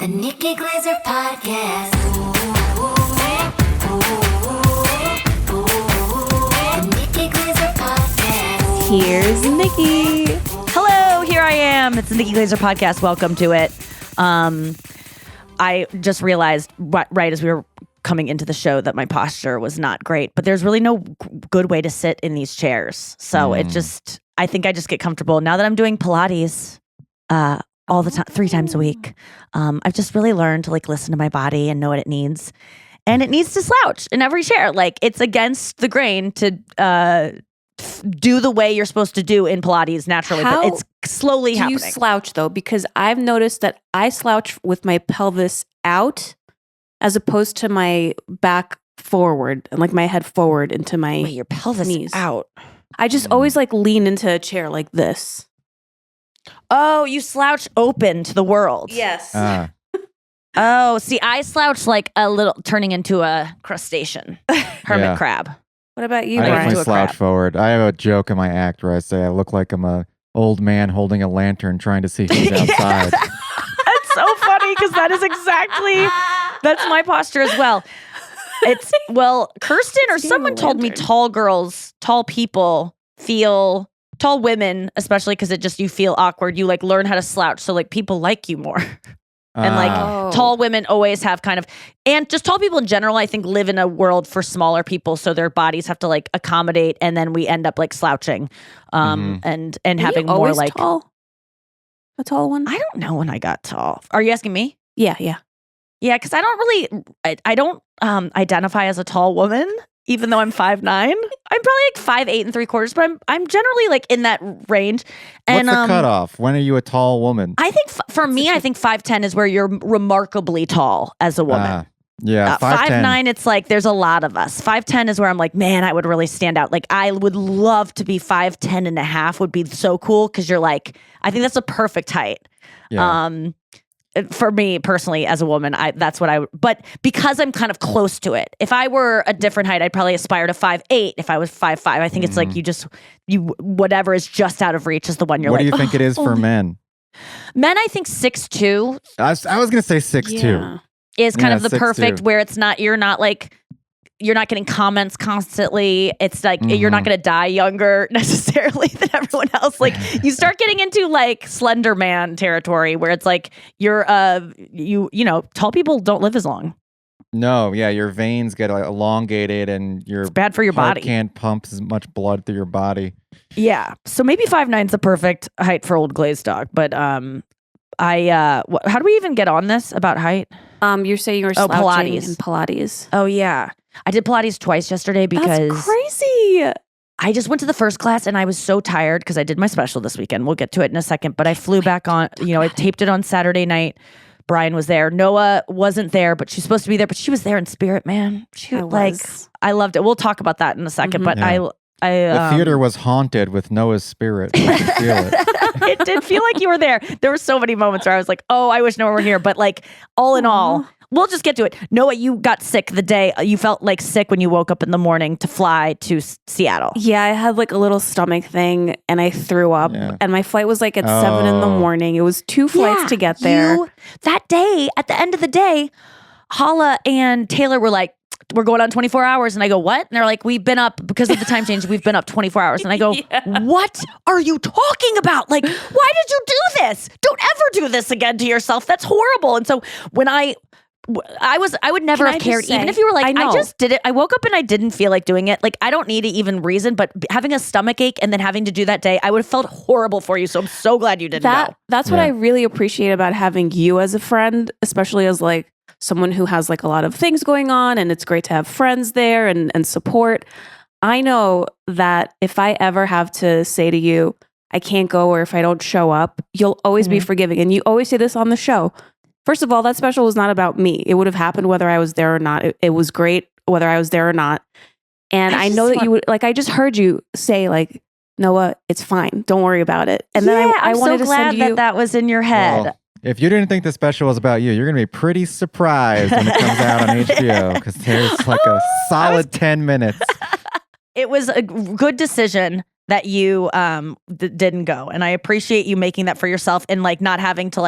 The Nikki Glaser Podcast. The Nikki Glaser Podcast. Here's Nikki. Hello, here I am. It's the Nikki Glaser Podcast. Welcome to it. I just realized right as we were coming into the show that my posture was not great, but there's really no good way to sit in these chairs. So I think I just get comfortable. Now that I'm doing Pilates all the time, 3 times a week, I've just really learned to listen to my body and know what it needs. And it needs to slouch in every chair. It's against the grain to do the way you're supposed to do in Pilates naturally, but it's slowly happening. Do you slouch though? Because I've noticed that I slouch with my pelvis out as opposed to my back forward and my head forward into my Wait, your pelvis knees. out. I just always lean into a chair like this. Oh, you slouch open to the world. Yes. Oh, see, I slouch a little, turning into a crustacean, hermit crab. What about you, I Brian? definitely slouch crab. forward. I have a joke in my act where I say I look like I'm a old man holding a lantern trying to see who's outside. That's so funny because that's my posture as well. Kirsten or someone told me tall women, especially because you feel awkward. You learn how to slouch. So people like you more. And tall women always have and just tall people in general, I think, live in a world for smaller people. So their bodies have to accommodate. And then we end up and slouching having more tall? A tall one? I don't know when I got tall. Are you asking me? Yeah. Yeah, because I don't identify as a tall woman, even though I'm 5'9". I'm probably 5'8 3/4, but I'm generally in that range. And what's the cutoff? When are you a tall woman? I think for me, I think 5'10" is where you're remarkably tall as a woman. Yeah, 5'9", it's there's a lot of us. 5'10" is where I'm man, I would really stand out. I would love to be 5'10 and a half would be so cool because you're I think that's a perfect height. Yeah. For me personally, as a woman, but because I'm kind of close to it. If I were a different height, I'd probably aspire to 5'8". If I was 5'5", I think it's whatever is just out of reach is the one you're What do you think it is for men? Men, I think 6'2". I was going to say 6'2". Is kind of the 6'2". perfect where you're not getting comments constantly. It's you're not going to die younger necessarily than everyone else. You start getting into Slender Man territory where it's you're tall people don't live as long. No, yeah, your veins get elongated and It's bad for your heart body. can't pump as much blood through your body. Yeah. So maybe 5'9" the perfect height for old glazed dog. But how do we even get on this about height? You're saying you were slouching Pilates. in Pilates. Oh yeah. I did Pilates twice yesterday because That's crazy. I just went to the first class and I was so tired because I did my special this weekend. We'll get to it in a second, but I flew back on, I taped it on Saturday night. Brian was there. Noah wasn't there, but she's supposed to be there, but she was there in spirit, man. I loved it. We'll talk about that in a second, but Yeah. The theater was haunted with Noah's spirit. I could feel it. It did feel like you were there. There were so many moments where I was oh, I wish Noah were here. But all in all, we'll just get to it. Noah, you got sick the day you felt sick when you woke up in the morning to fly to Seattle. Yeah, I had a little stomach thing and I threw up. Yeah. And my flight was at 7 in the morning. It was 2 flights to get there. That day, at the end of the day, Hala and Taylor were we're going on 24 hours. And I go, what? And they're we've been up because of the time change. We've been up 24 hours. And I go, What are you talking about? Why did you do this? Don't ever do this again to yourself. That's horrible. And so when I would never have cared, even if you were I just did it. I woke up and I didn't feel like doing it. I don't need to even reason, but having a stomach ache and then having to do that day, I would have felt horrible for you. So I'm so glad you didn't go. That's what I really appreciate about having you as a friend, especially as someone who has a lot of things going on, and it's great to have friends there and support. I know that if I ever have to say to you, I can't go, or if I don't show up, you'll always be forgiving. And you always say this on the show. First of all, that special was not about me. It would have happened whether I was there or not. It was great whether I was there or not. And I know that you would, I just heard you say Noah, it's fine. Don't worry about it. And then I wanted to send you. that was in your head. Well, if you didn't think the special was about you, you're going to be pretty surprised when it comes out on HBO because there's a solid 10 minutes. It was a good decision that you didn't go. And I appreciate you making that for yourself and not having to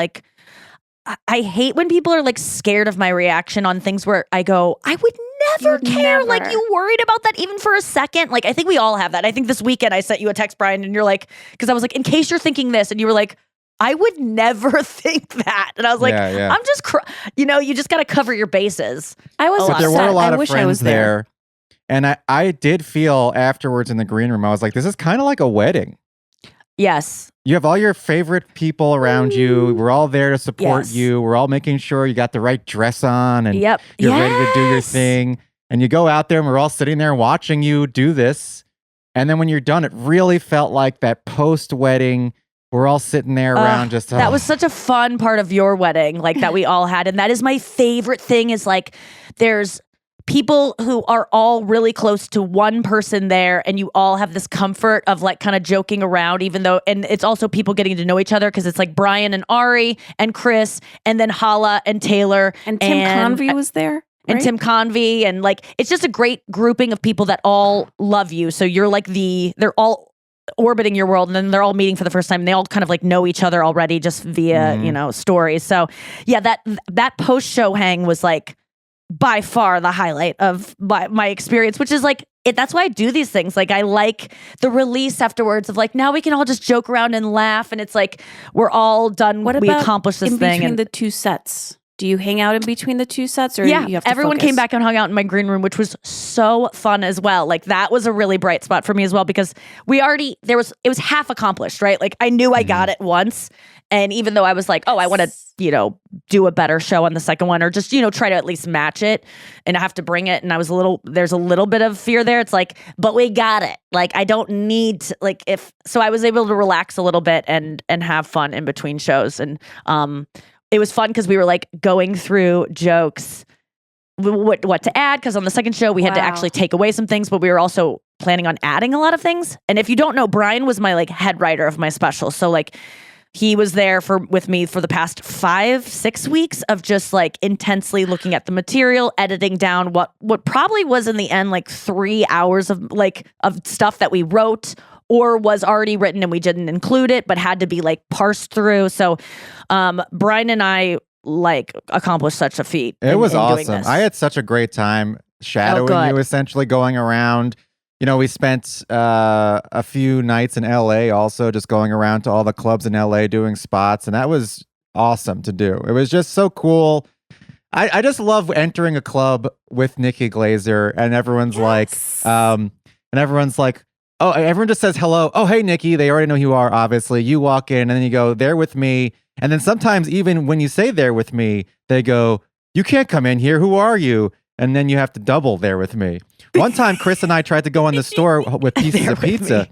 I hate when people are like scared of my reaction on things where I go, I would never care. never. Like, you worried about that even for a second? Like, I think we all have that. I think this weekend I sent you a text, Brian, and you're like, because I was like, in case you're thinking this, and you were like, I would never think that. And I was like, Yeah. I'm just, you just got to cover your bases. I was But there upset. were a lot I of wish I friends was there. and I did feel afterwards in the green room, I was like, this is kind of like a wedding. Yes. You have all your favorite people around you. We're all there to support Yes. you. We're all making sure you got the right dress on and Yep. you're ready to do your Yes. thing. And you go out there and we're all sitting there watching you do this. And then when you're done, it really felt like that post-wedding. We're all sitting there around just that was such a fun part of your wedding, like that we all had. And that is my favorite thing is like there's people who are all really close to one person there and you all have this comfort of like kind of joking around even though, and it's also people getting to know each other because it's like Brian and Ari and Chris and then Hala and Taylor. And Tim Convey was there. And right? Tim Convey and like it's just a great grouping of people that all love you. So you're like they're all orbiting your world and then they're all meeting for the first time and they all kind of like know each other already just via stories. So yeah, that post-show hang was like by far the highlight of my experience, which is like that's why I do these things. Like I like the release afterwards of like now we can all just joke around and laugh and it's like we're all done. What we about accomplished this in thing between and the two sets? Do you hang out in between the two sets, or yeah, you have to everyone focus? came back and hung out in my green room, which was so fun as well. Like that was a really bright spot for me as well because it was half accomplished, right? Like I knew I got it once, and even though I was like, oh, I want to, do a better show on the second one, or just try to at least match it, and I have to bring it. And there's a little bit of fear there. It's like, but we got it. Like I don't need to, like so I was able to relax a little bit and have fun in between shows and it was fun because we were like going through jokes, what to add. Because on the second show, we had to actually take away some things, but we were also planning on adding a lot of things. And if you don't know, Brian was my like head writer of my special. So like he was there with me for the past 5-6 weeks of just like intensely looking at the material, editing down what probably was in the end like 3 hours of stuff that we wrote or was already written and we didn't include it, but had to be like parsed through. So Brian and I like accomplished such a feat. It was in doing awesome. this. I had such a great time shadowing good. you, essentially going around. We spent a few nights in LA also just going around to all the clubs in LA doing spots. And that was awesome to do. It was just so cool. I just love entering a club with Nikki Glaser and everyone's like, oh, everyone just says hello. Oh, hey, Nikki. They already know who you are, obviously. You walk in and then you go, there with me. And then sometimes even when you say there with me, they go, you can't come in here. Who are you? And then you have to double there with me. One time, Chris and I tried to go in the store with pieces of pizza.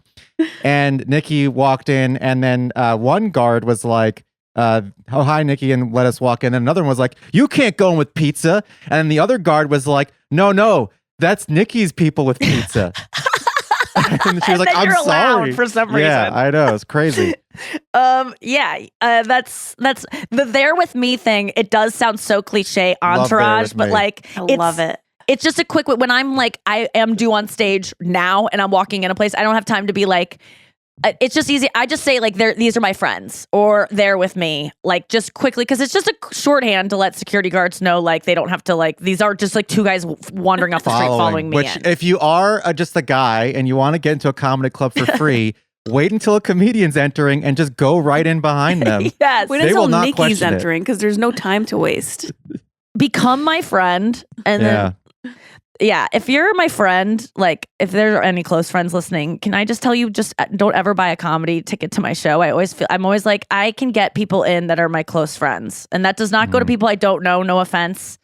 And Nikki walked in and then one guard was like, oh, hi, Nikki, and let us walk in. And another one was like, you can't go in with pizza. And then the other guard was like, no, that's Nikki's people with pizza. And she was like, then I'm you're allowed sorry. for some Yeah, reason. I know. It's crazy. That's the there with me thing. It does sound so cliche Love There entourage, With but Me. like I love it. It's just a quick when I'm like I am due on stage now and I'm walking in a place. I don't have time to be like. It's just easy. I just say like these are my friends or they're with me, like just quickly because it's just a shorthand to let security guards know like they don't have to like these are just like two guys wandering off the street following me. Which, in. if you are just a guy and you want to get into a comedy club for free, wait until a comedian's entering and just go right in behind them. Yes, Wait They until will not Nikki's question it. entering because there's no time to waste. become my friend, and then. Yeah, if you're my friend, like if there are any close friends listening, can I just tell you, just don't ever buy a comedy ticket to my show. I'm always like, I can get people in that are my close friends. And that does not go to people I don't know, no offense.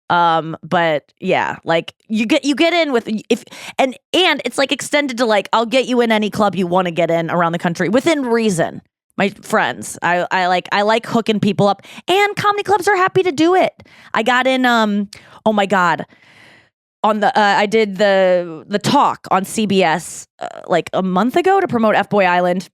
But yeah, like you get in with and it's like extended to like, I'll get you in any club you want to get in around the country within reason. My friends, I like hooking people up, and comedy clubs are happy to do it. I got in, oh my God. I did the talk on CBS like a month ago to promote F-Boy Island,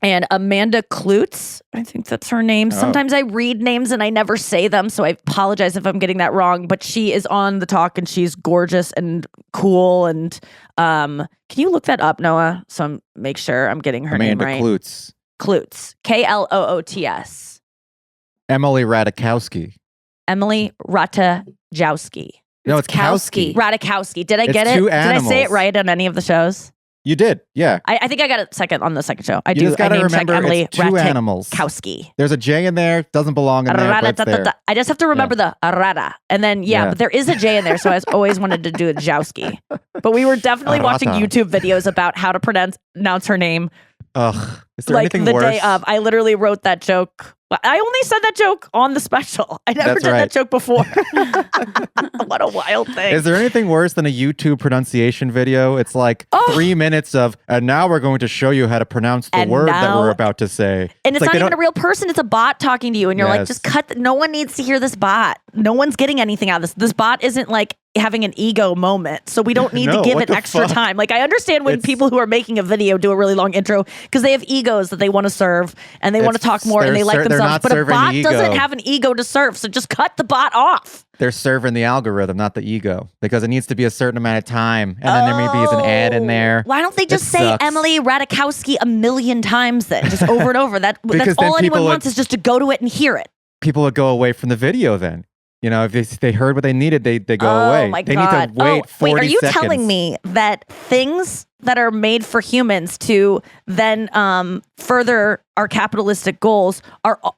and Amanda Klutz, I think that's her name. Sometimes I read names and I never say them, so I apologize if I'm getting that wrong, but she is on the talk and she's gorgeous and cool. And can you look that up, Noah? So make sure I'm getting her name right. Amanda Klutz. Klutz, Kloots. Emily Ratajkowski. Emily Ratajkowski. No, it's Kowski. Ratajkowski. Did I It's get it? two Did I say it animals. right on any of the shows? You did, yeah. I think I got it second on the second show. I You do. just gotta I name check remember Emily it's two animals. Ratajkowski. There's a J in there. Doesn't belong in there, but it's there. I just have to remember the rata. And then, Yeah. but there is a J in there, so I always wanted to do a Jowski. But we were definitely watching Arata. YouTube videos about how to pronounce her name. Ugh. Is there Like anything the worse? day of. I literally wrote that joke. I only said that joke on the special. I never That's did right. that joke before. What a wild thing. Is there anything worse than a YouTube pronunciation video? It's like 3 minutes of, and now we're going to show you how to pronounce the And word that now- we're about to say. And it's like not they even a don't- real person. It's a bot talking to you. And you're like, Yes. just cut. No one needs to hear this bot. No one's getting anything out of this. This bot isn't like having an ego moment. So we don't need to No, give what it the extra fuck? time. Like I understand when It's- people who are making a video do a really long intro because they have egos that they want to serve and they want to talk more and they like they're themselves. not But a serving bot the doesn't ego. have an ego to serve. So just cut the bot off. They're serving the algorithm, not the ego, because it needs to be a certain amount of time. And then there maybe is an ad in there. Why don't they That just say sucks. Emily Ratajkowski a million times then? Just over and over. That's Because then all anyone people would- wants is just to go to it and hear it. People would go away from the video then. You know, if they heard what they needed, they go Oh away. my They God. need to wait 40 wait, are you seconds. telling me that things that are made for humans to then further our capitalistic goals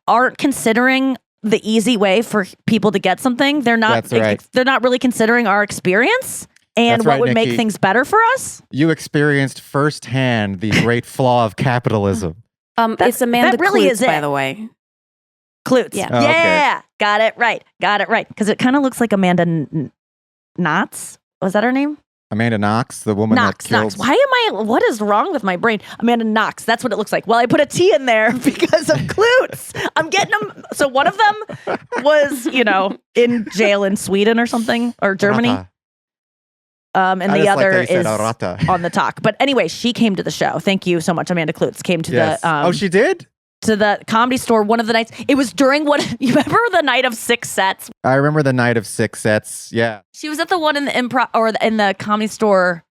aren't considering the easy way for people to get something? They're not. That's right. They're not really considering our experience and That's what right, would make Nikki. things better for us. You experienced firsthand the great flaw of capitalism. It's Amanda that really Klutz, is it. by the way. Klutz. Yeah. Oh, okay. Yeah. Got it right. Because it kind of looks like Amanda Knotts. Was that her name? Amanda Knox, the woman Knox. that killed. Why am I? What is wrong with my brain? Amanda Knox. That's what it looks like. Well, I put a T in there because of Klutz. I'm getting them. So one of them was, in jail in Sweden or something, or Germany. Rata. And I the just like other that you said is Arata. on the talk. But anyway, she came to the show. Thank you so much, Amanda Klutz. Came to Yes. the She did? to the Comedy Store one of the nights. It was during you remember the night of 6 sets? I remember the night of 6 sets. Yeah. She was at the one in the improv or in the Comedy Store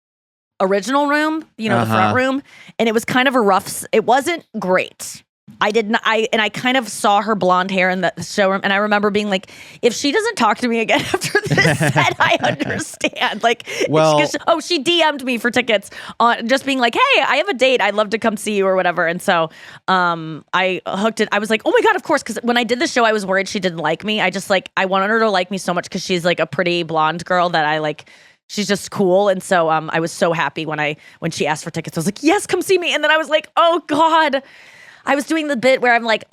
original room, the front room, and it was kind of a rough. It wasn't great. I did not. I kind of saw her blonde hair in the showroom, and I remember being like, if she doesn't talk to me again after this set, I understand. Like, Well- she DM'd me for tickets on just being like, hey, I have a date. I'd love to come see you or whatever. And so, I hooked it. I was like, oh my God, of course. Because when I did the show, I was worried she didn't like me. I wanted her to like me so much because she's like a pretty blonde girl that I like. She's just cool. And so, I was so happy when she asked for tickets. I was like, yes, come see me. And then I was like, oh God. I was doing the bit where I'm like,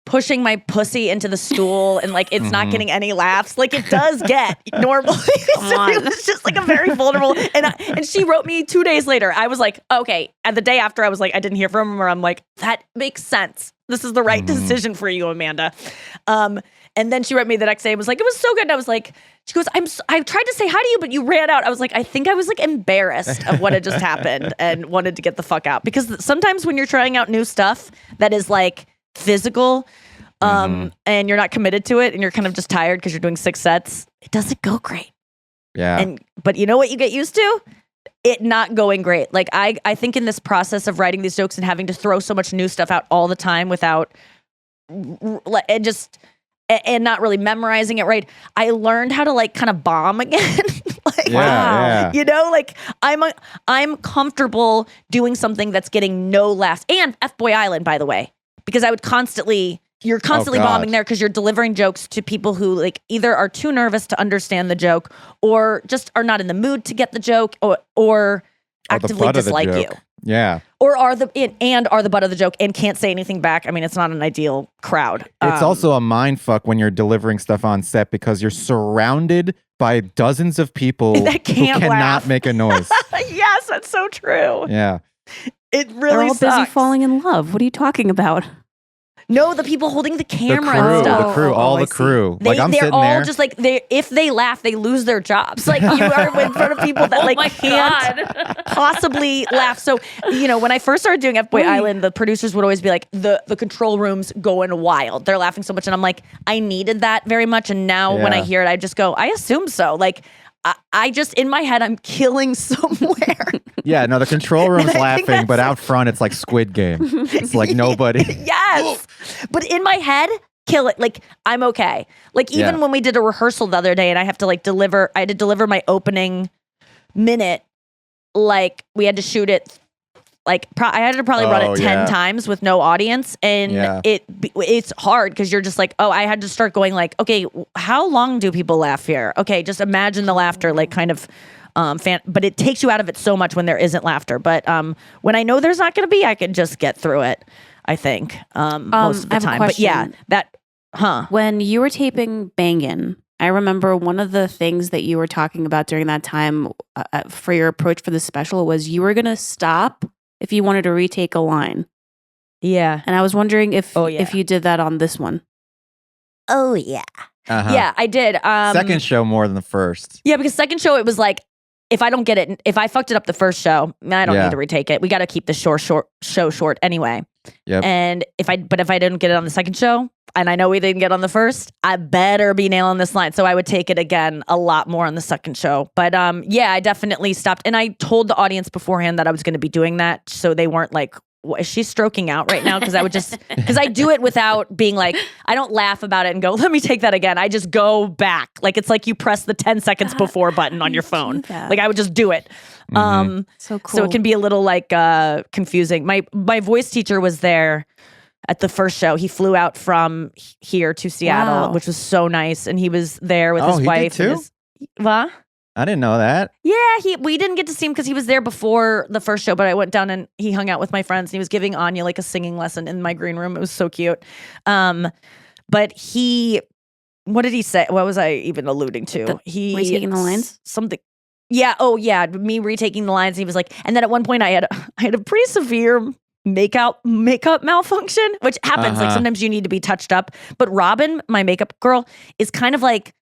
pushing my pussy into the stool and like it's not getting any laughs. Like it does get normally. So it was just like a very vulnerable. And she wrote me 2 days later. I was like, okay. And the day after, I was like, I didn't hear from her. I'm like, that makes sense. This is the right decision for you, Amanda. And then she wrote me the next day and was like, it was so good. And I was like, she goes, I tried to say hi to you, but you ran out. I was like, I think I was like embarrassed of what had just happened and wanted to get the fuck out. Because sometimes when you're trying out new stuff that is like physical and you're not committed to it and you're kind of just tired because you're doing 6 sets, it doesn't go great. Yeah. But you know what you get used to? It not going great. Like I think in this process of writing these jokes and having to throw so much new stuff out all the time without and not really memorizing it right, I learned how to like kind of bomb again. Like, Yeah, yeah. Like I'm comfortable doing something that's getting no laughs. And F-Boy Island, by the way, because you're constantly God. bombing there because you're delivering jokes to people who like either are too nervous to understand the joke or just are not in the mood to get the joke or actively butt of the dislike you. joke. Yeah. Or are the butt of the joke and can't say anything back. I mean, it's not an ideal crowd. It's also a mind fuck when you're delivering stuff on set because you're surrounded by dozens of people That who can't cannot laugh. make a noise. Yes, that's so true. Yeah. It They're really all sucks. busy falling in love. What are you talking about? No, the people holding the The camera crew, and stuff. the crew, all I the see. crew. Like I'm they're sitting all there. just like if they laugh, they lose their jobs. Like you are in front of people that like can't possibly laugh. So when I first started doing F-Boy Island, the producers would always be like, the control room's going wild. They're laughing so much, and I'm like, I needed that very much. And now when I Yeah. hear it, I just go, I assume so. Like I just in my head, I'm killing somewhere. Yeah, no, the control room's And I think laughing, but that's- out front it's like Squid Game. It's like nobody. Yes. But in my head, kill it. Like, I'm okay. Like, even Yeah. when we did a rehearsal the other day and I had to deliver my opening minute, like, we had to shoot it. Like, I had to probably run it 10 times with no audience. And it's hard because you're just like, oh, I had to start going like, okay, how long do people laugh here? Okay, just imagine the laughter, like, kind of. But it takes you out of it so much when there isn't laughter. But when I know there's not going to be, I can just get through it, I think, most of the I have a time. But yeah, question. When you were taping Bangin', I remember one of the things that you were talking about during that time for your approach for the special was you were going to stop if you wanted to retake a line. Yeah. And I was wondering if you did that on this one. Oh, yeah. Uh-huh. Yeah, I did. Second show more than the first. Yeah, because second show, it was like, if I don't get it, if I fucked it up the first show, I don't need to retake it. We got to keep the show short anyway. Yep. And if I didn't get it on the second show, and I know we didn't get on the first, I better be nailing this line. So I would take it again a lot more on the second show. But yeah, I definitely stopped. And I told the audience beforehand that I was going to be doing that, so they weren't like, is she stroking out right now? Because I do it without being like, I don't laugh about it and go, let me take that again. I just go back. Like, it's like you press the 10 seconds before button on your phone. Like, I would just do it. So cool. So it can be a little like confusing. My voice teacher was there at the first show. He flew out from here to Seattle, which was so nice. And he was there with his wife. Did too? What? I didn't know that. Yeah, we didn't get to see him because he was there before the first show, but I went down and he hung out with my friends and he was giving Anya like a singing lesson in my green room. It was so cute. But what did he say? What was I even alluding to? Retaking the lines? Something. Yeah. Oh yeah. Me retaking the lines. He was like, and then at one point I had a pretty severe makeup malfunction, which happens. Like sometimes you need to be touched up. But Robin, my makeup girl, is kind of like,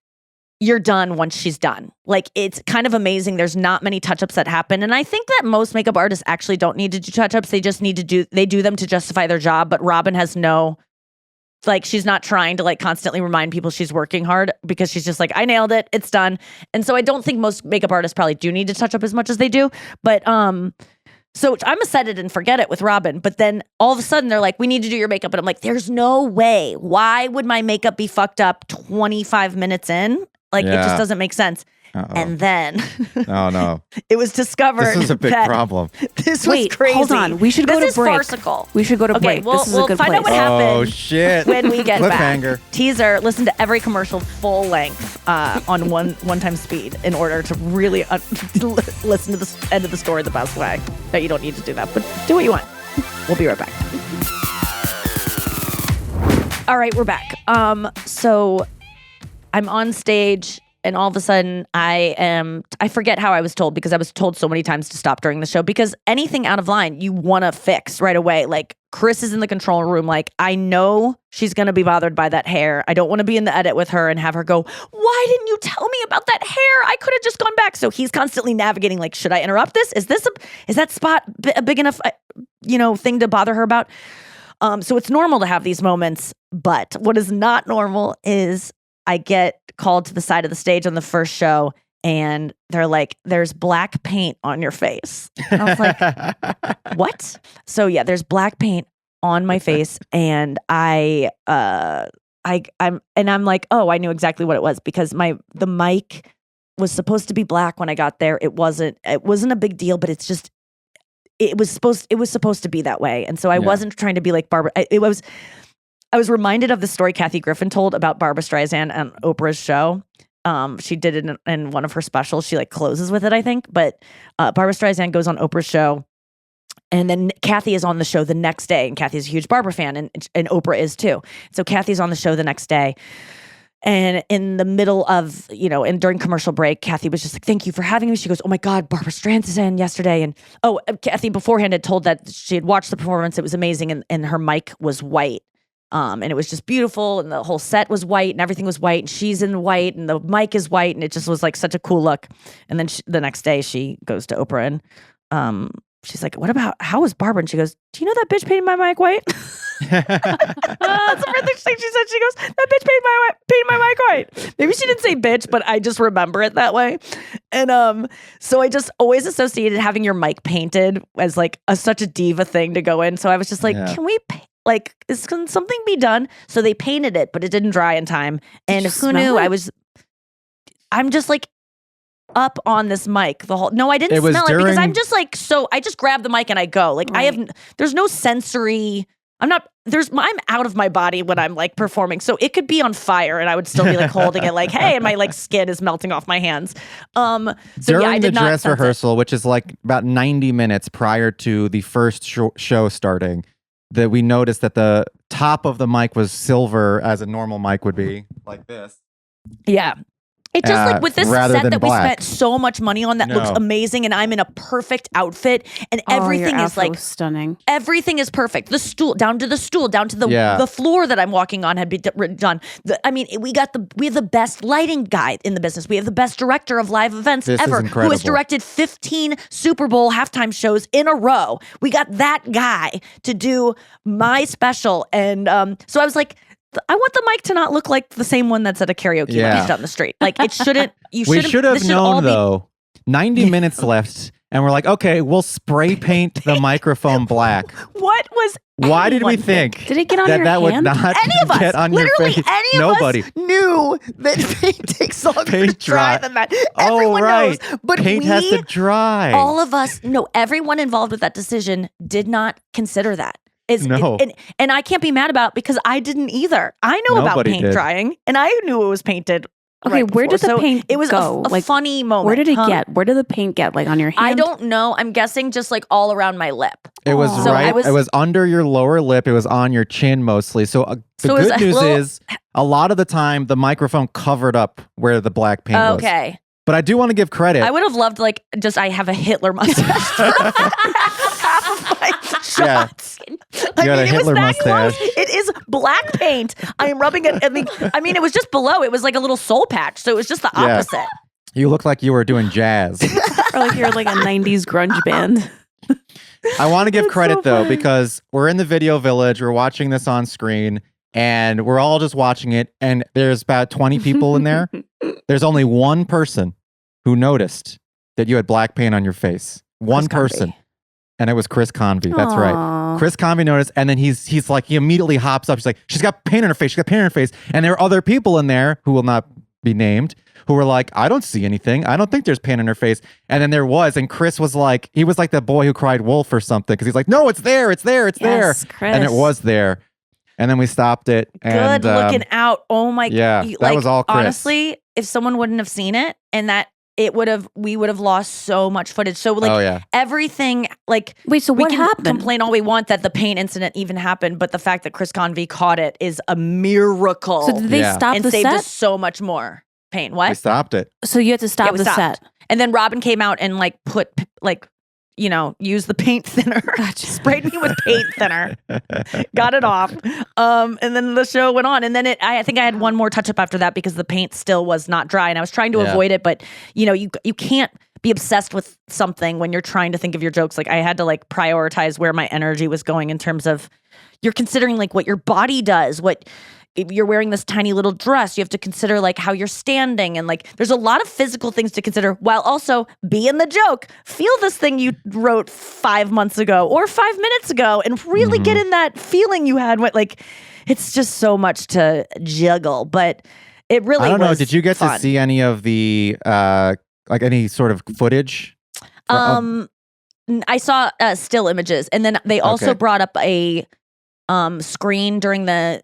you're done once she's done. Like, it's kind of amazing. There's not many touch-ups that happen. And I think that most makeup artists actually don't need to do touch-ups. They just need to do them to justify their job. But Robin has she's not trying to like constantly remind people she's working hard because she's just like, I nailed it. It's done. And so I don't think most makeup artists probably do need to touch up as much as they do. But, so I'm a set it and forget it with Robin. But then all of a sudden they're like, we need to do your makeup. And I'm like, there's no way. Why would my makeup be fucked up 25 minutes in? Like, it just doesn't make sense. And then oh no, it was discovered. This is a big problem. This was crazy. Hold on. We should go to break. This is farcical. We should go to break. We'll This is a good find place. out what happened. Oh shit! When we get back. Cliffhanger. Teaser. Listen to every commercial full length on one time speed in order to really listen to the end of the story the best way. No, you don't need to do that, but do what you want. We'll be right back. All right, we're back. So I'm on stage. And all of a sudden, I forget how I was told because I was told so many times to stop during the show because anything out of line, you want to fix right away. Like, Chris is in the control room. Like, I know she's going to be bothered by that hair. I don't want to be in the edit with her and have her go, why didn't you tell me about that hair? I could have just gone back. So he's constantly navigating, like, should I interrupt this? Is that spot a big enough, thing to bother her about? So it's normal to have these moments. But what is not normal is I get called to the side of the stage on the first show and they're like, there's black paint on your face. And I was like, what? So yeah, there's black paint on my face and I'm like, oh, I knew exactly what it was because the mic was supposed to be black when I got there. It wasn't a big deal, but it was supposed to be that way. And so I wasn't trying to be like Barbara. I was reminded of the story Kathy Griffin told about Barbara Streisand on Oprah's show. She did it in one of her specials. She like closes with it, I think. But Barbara Streisand goes on Oprah's show. And then Kathy is on the show the next day. And Kathy's a huge Barbara fan. And Oprah is too. So Kathy's on the show the next day. And in the middle of, and during commercial break, Kathy was just like, thank you for having me. She goes, oh my God, Barbara Streisand yesterday. And Kathy beforehand had told that she had watched the performance. It was amazing. And her mic was white. And it was just beautiful, and the whole set was white, and everything was white, and she's in white, and the mic is white, and it just was like such a cool look. And then the next day, she goes to Oprah, and she's like, how was Barbara? And she goes, do you know that bitch painted my mic white? That's the first thing she said. She goes, that bitch painted my mic white. Maybe she didn't say bitch, but I just remember it that way. And so I just always associated having your mic painted as like such a diva thing to go in. So I was just like, can we can something be done? So they painted it, but it didn't dry in time. And who knew? I'm just like up on this mic the whole. No, I didn't smell it because I'm just like I just grab the mic and I go. Like there's no sensory. I'm out of my body when I'm like performing. So it could be on fire and I would still be like holding it like, hey, and my like skin is melting off my hands. So during I did the dress not rehearsal, which is like about 90 minutes prior to the first show starting, that we noticed that the top of the mic was silver as a normal mic would be, like this. Yeah. It just like with this set that we spent so much money on that looks amazing, and I'm in a perfect outfit, and everything is like stunning. Everything is perfect. The stool down to the floor that I'm walking on had been done. We have the best lighting guy in the business. We have the best director of live events ever, who has directed 15 Super Bowl halftime shows in a row. We got that guy to do my special, and so I was like, I want the mic to not look like the same one that's at a karaoke lounge down the street. Like it shouldn't. We should have known though. 90 minutes left, and we're like, okay, we'll spray paint the microphone black. Why did we think? Did it get on your that hand? Would not any of us, get on literally your face? any of Nobody. us knew that paint takes longer to dry than that. Everyone knows, but paint has to dry. All of us, everyone involved with that decision did not consider that. And I can't be mad about because I didn't either. I know about paint drying, and I knew it was painted. Okay, where did the paint It was go? a funny moment. Where did it get? Where did the paint get? Like on your hand? I don't know. I'm guessing just like all around my lip. It was it was under your lower lip. It was on your chin mostly. So the good news is a lot of the time the microphone covered up where the black paint was. Okay. But I do want to give credit. I would have loved I have a Hitler mustache for half of my shots. You got a Hitler mustache. Close. It is black paint. I am rubbing it. It was just below. It was like a little soul patch. So it was just the opposite. You look like you were doing jazz. Or like you're like a 90s grunge band. I want to give credit though, because we're in the video village. We're watching this on screen. And we're all just watching it. And there's about 20 people in there. There's only one person who noticed that you had black paint on your face. One person. And it was Chris Convey. That's right. Chris Convey noticed. And then he immediately hops up. He's like, she's got paint on her face. She's got paint on her face. And there are other people in there who will not be named who were like, I don't see anything. I don't think there's paint on her face. And then there was. And Chris was like, he was like the boy who cried wolf or something. Because he's like, no, it's there. It's there. It's there. Chris. And it was there. And then we stopped it. Good looking out. Oh my God. Yeah, that was all Chris. Honestly, if someone wouldn't have seen it and that we would have lost so much footage. So everything wait, so what happened? Complain all we want that the paint incident even happened, but the fact that Chris Convey caught it is a miracle. So did they stop and the saved set? us so much more paint. What? We stopped it. So you had to stop the set. And then Robin came out and put use the paint thinner. Sprayed me with paint thinner. Got it off. And then the show went on. And then I think I had one more touch up after that because the paint still was not dry. And I was trying to avoid it. But, you can't be obsessed with something when you're trying to think of your jokes. Like I had to prioritize where my energy was going in terms of you're considering what your body does, if you're wearing this tiny little dress, you have to consider how you're standing and there's a lot of physical things to consider while also be in the joke. Feel this thing you wrote 5 months ago or 5 minutes ago and really get in that feeling you had. It's just so much to juggle, but it really I don't know. was Did you get fun. to see any of the any sort of footage? I saw still images, and then they also brought up a screen during the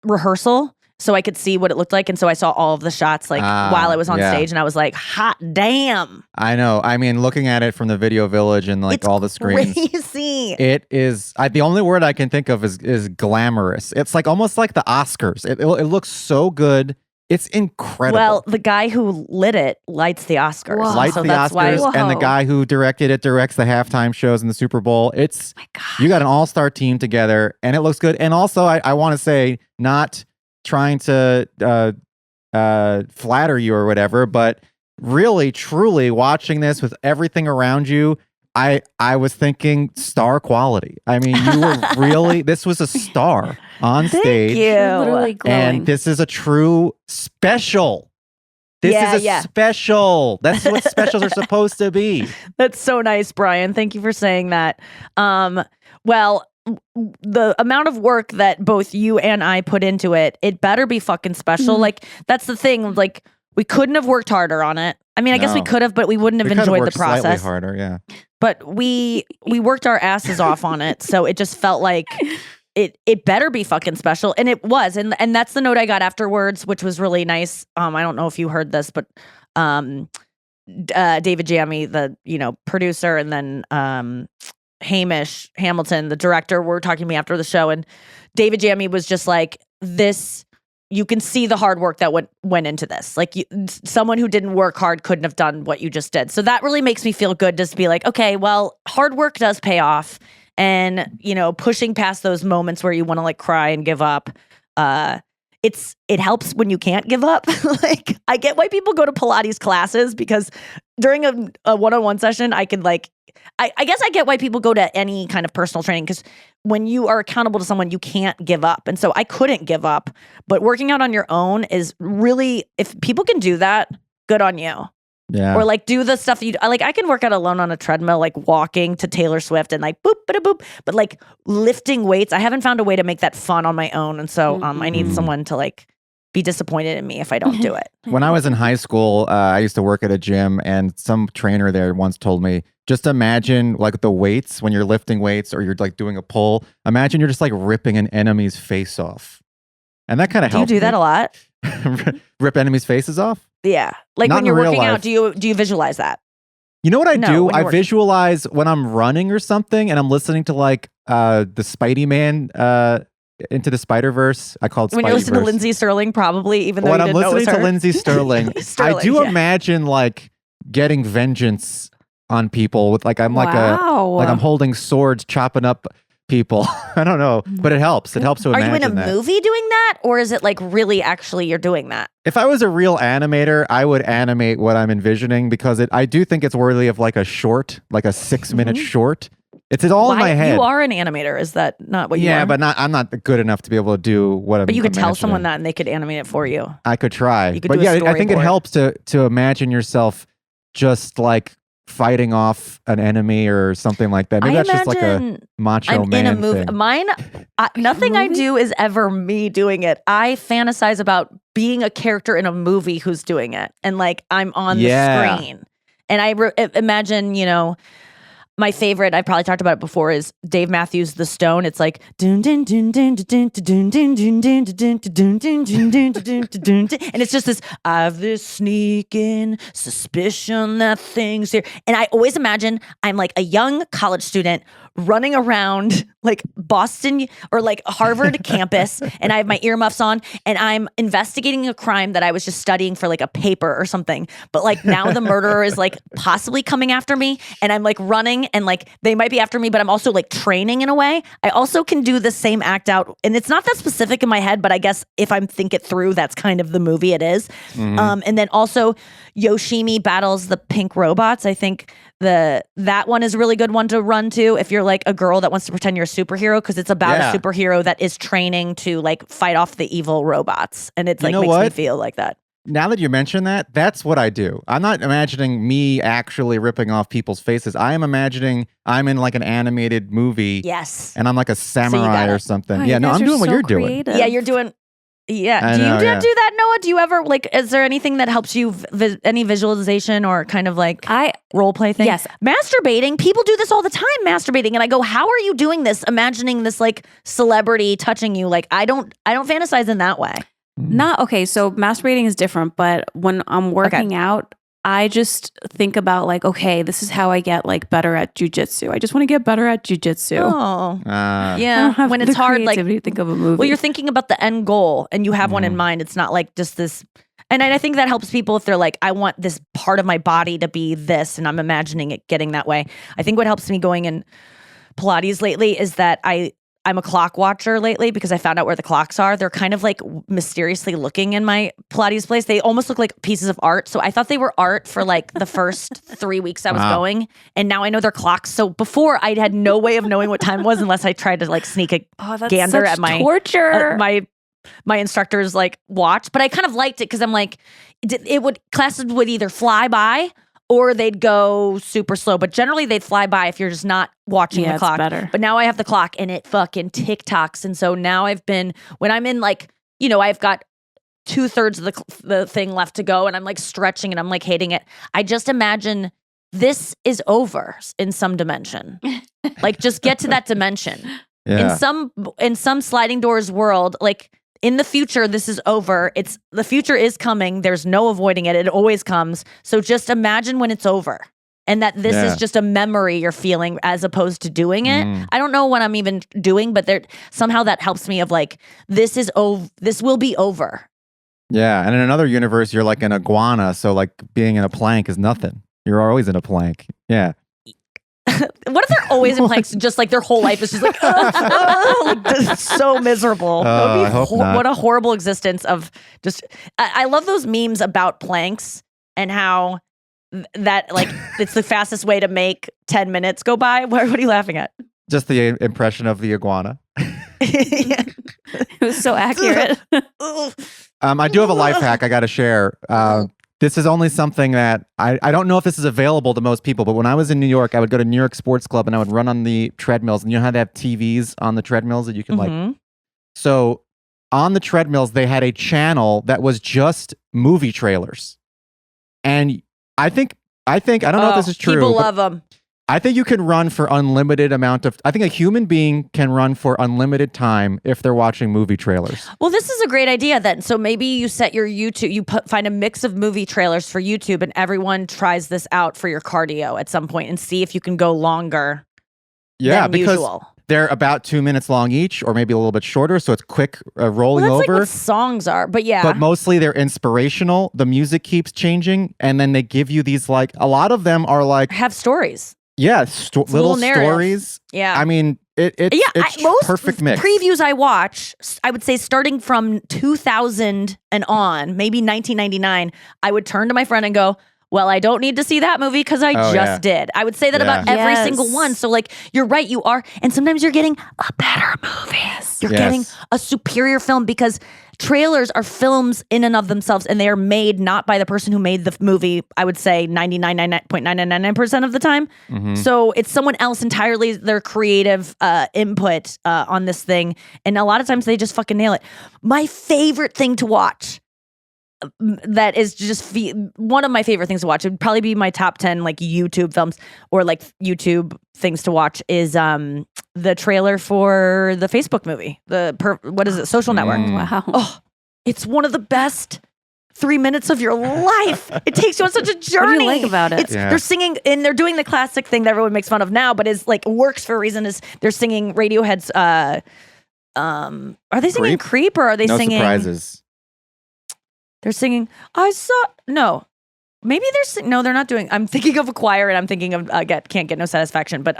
rehearsal so I could see what it looked like, and so I saw all of the shots while I was on stage, and I was like, hot damn. I know. I mean, looking at it from the video village and it's all the screens, crazy. It is. The only word I can think of is glamorous. It's almost like the Oscars. It looks so good. It's incredible. Well, the guy who lit it lights the Oscars. Whoa. Lights the Oscars, and the guy who directed it directs the halftime shows in the Super Bowl. It's you got an all-star team together, and it looks good. And also, I want to say, not trying to flatter you or whatever, but really, truly watching this with everything around you, I was thinking star quality. I mean, you were really, this was a star. on Thank stage. you. Literally glowing. And this is a true special. This is a special. That's what specials are supposed to be. That's so nice, Brian. Thank you for saying that. Well, the amount of work that both you and I put into it, it better be fucking special. Like, that's the thing. Like, we couldn't have worked harder on it. I mean, I guess we No. could have, but we wouldn't have We could enjoyed the worked slightly process. harder, yeah. But we worked our asses off on it, so it just felt like it better be fucking special, and it was. And that's the note I got afterwards, which was really nice. I don't know if you heard this, but David Jammy, the producer, and then Hamish Hamilton, the director, were talking to me after the show, and David Jammy was just like, this, you can see the hard work that went into this. Like, someone who didn't work hard couldn't have done what you just did. So that really makes me feel good, just to be like, okay, well, hard work does pay off. And, pushing past those moments where you want to like cry and give up, it helps when you can't give up. Like, I get why people go to Pilates classes, because during a one-on-one session, I can like, I guess I get why people go to any kind of personal training, because when you are accountable to someone, you can't give up. And so I couldn't give up, but working out on your own is really, if people can do that, good on you. Yeah. Or like do the stuff that I can work out alone on a treadmill, like walking to Taylor Swift and like boop, bada boop. But like lifting weights, I haven't found a way to make that fun on my own. And so I need someone to like be disappointed in me if I don't do it. When I was in high school, I used to work at a gym, and some trainer there once told me, just imagine like the weights when you're lifting weights or you're like doing a pull. Imagine you're just like ripping an enemy's face off. And that kind of helps. Do you do that a lot? Rip enemies' faces off? Yeah. Like Not when you're in real working life. out, do you visualize that? You know what I No, do? when I you're working. visualize when I'm running or something, and I'm listening to like the Spidey Man Into the Spider-Verse. I call it When you're listening to Spideyverse. Lindsay Sterling, probably, even though When you I'm didn't know it was listening to her. Lindsay Sterling, I Sterling, do yeah. imagine like getting vengeance on people with like I'm like I'm holding swords, chopping up people. I don't know, but it helps. It helps to Are imagine you in a that. movie doing that? Or is it like really actually you're doing that? If I was a real animator, I would animate what I'm envisioning, because I do think it's worthy of like a short, like a 6-minute short. It's all in my head. You are an animator. Is that not what you are? Yeah, but I'm not good enough to be able to do what I'm But you could tell imagining. someone that and they could animate it for you. I could try. You could But do a yeah, I think it storyboard. helps to imagine yourself just like fighting off an enemy or something like that. Maybe I that's just like a imagine macho I'm man in a movie. thing. Mine, nothing I do is ever me doing it. I fantasize about being a character in a movie who's doing it. And like I'm on Yeah. the screen. And I imagine, my favorite, I've probably talked about it before, is Dave Matthews' The Stone. It's like dun dun dun dun dun dun dun dun dun dun dun dun dun dun dun dun dun, and it's just this, I've this sneaking suspicion that things here. And I always imagine I'm like a young college student running around like Boston or like Harvard campus, and I have my earmuffs on, and I'm investigating a crime that I was just studying for like a paper or something. But like now the murderer is like possibly coming after me, and I'm like running, and like they might be after me, but I'm also like training in a way. I also can do the same act out, and it's not that specific in my head, but I guess if I think it through, that's kind of the movie it is. And then also Yoshimi battles the pink robots. I think that one is a really good one to run to if you're like a girl that wants to pretend you're a superhero, because it's about Yeah. a superhero that is training to like fight off the evil robots, and it's You like know makes me what? feel like that. Now that you mention that, that's what I do. I'm not imagining me actually ripping off people's faces. I am imagining I'm in like an animated movie Yes. and I'm like a samurai it. or something. Wow, Yeah, you no, guys I'm are doing what so you're doing. creative. Yeah, you're doing. Yeah. I Do you know, do yeah. that, Noah? Do you ever like? Is there anything that helps you? Any visualization or kind of like role play thing? Yes. Masturbating. People do this all the time. Masturbating, and I go, "How are you doing this? Imagining this like celebrity touching you? Like I don't fantasize in that way. Not okay. So masturbating is different, but when I'm working out, I just think about like, okay, this is how I get like better at jujitsu. I just want to get better at jujitsu. Oh, I yeah. don't have When the it's hard, like creativity to think of a movie. well, you're thinking about the end goal, and you have one in mind. It's not like just this. And I think that helps people if they're like, I want this part of my body to be this, and I'm imagining it getting that way. I think what helps me going in Pilates lately is that I I'm a clock watcher lately because I found out where the clocks are. They're kind of like mysteriously looking in my Pilates place. They almost look like pieces of art. So I thought they were art for like the first 3 weeks I was going. And now I know they're clocks. So before I had no way of knowing what time it was unless I tried to like sneak a gander at my torture. My instructor's like watch. But I kind of liked it because I'm like, classes would either fly by or they'd go super slow. But generally they'd fly by if you're just not watching the clock. It's better. But now I have the clock and it fucking TikToks. And so now when I'm in like, I've got 2/3 of the thing left to go and I'm like stretching and I'm like hating it. I just imagine this is over in some dimension. Like just get to that dimension. Yeah. In some sliding doors world, like in the future, this is over. The future is coming. There's no avoiding it. It always comes. So just imagine when it's over and that this is just a memory you're feeling as opposed to doing it. I don't know what I'm even doing, but somehow that helps me of like, this will be over. Yeah. And in another universe, you're like an iguana. So like being in a plank is nothing. You're always in a plank. Yeah. What if they're always in planks, just like their whole life is just like, so miserable. That would be I hope not. What a horrible existence of just. I love those memes about planks and how that like it's the fastest way to make 10 minutes go by. What are you laughing at? Just the impression of the iguana. It was so accurate. I do have a life hack I got to share. This is only something that I don't know if this is available to most people, but when I was in New York, I would go to New York Sports Club and I would run on the treadmills. And you know how they have TVs on the treadmills that you can like. So on the treadmills, they had a channel that was just movie trailers. And I don't know if this is true. People love them. I think you can run for unlimited amount of. I think a human being can run for unlimited time if they're watching movie trailers. Well, this is a great idea then. So maybe you set your YouTube, find a mix of movie trailers for YouTube, and everyone tries this out for your cardio at some point and see if you can go longer. Yeah, than because usual. they're about 2 minutes long each, or maybe a little bit shorter, so it's quick rolling Well, that's over. like what songs are, but yeah. But mostly they're inspirational. The music keeps changing, and then they give you these like a lot of them are like have stories. yeah, little narrative. stories. Yeah. I mean, it's most perfect mix. previews I watch, I would say starting from 2000 and on, maybe 1999, I would turn to my friend and go, well, I don't need to see that movie because I just did. I would say that about every single one. So like, you're right, you are. And sometimes you're getting a better movie. You're getting a superior film because trailers are films in and of themselves and they are made not by the person who made the movie, I would say 99.999% of the time. So it's someone else entirely, their creative input on this thing. And a lot of times they just fucking nail it. My favorite thing to watch that is just one of my favorite things to watch. It would probably be my top 10 like YouTube films or like YouTube things to watch is the trailer for the Facebook movie. What is it? Social Network. Wow. Oh, it's one of the best 3 minutes of your life. It takes you on such a journey. What do you like about it? They're singing and they're doing the classic thing that everyone makes fun of now, but is like works for a reason. Is they're singing Radiohead's are they singing Creep or are they singing No surprises. They're singing, maybe they're not doing, I'm thinking of a choir and I'm thinking of Can't Get No Satisfaction, but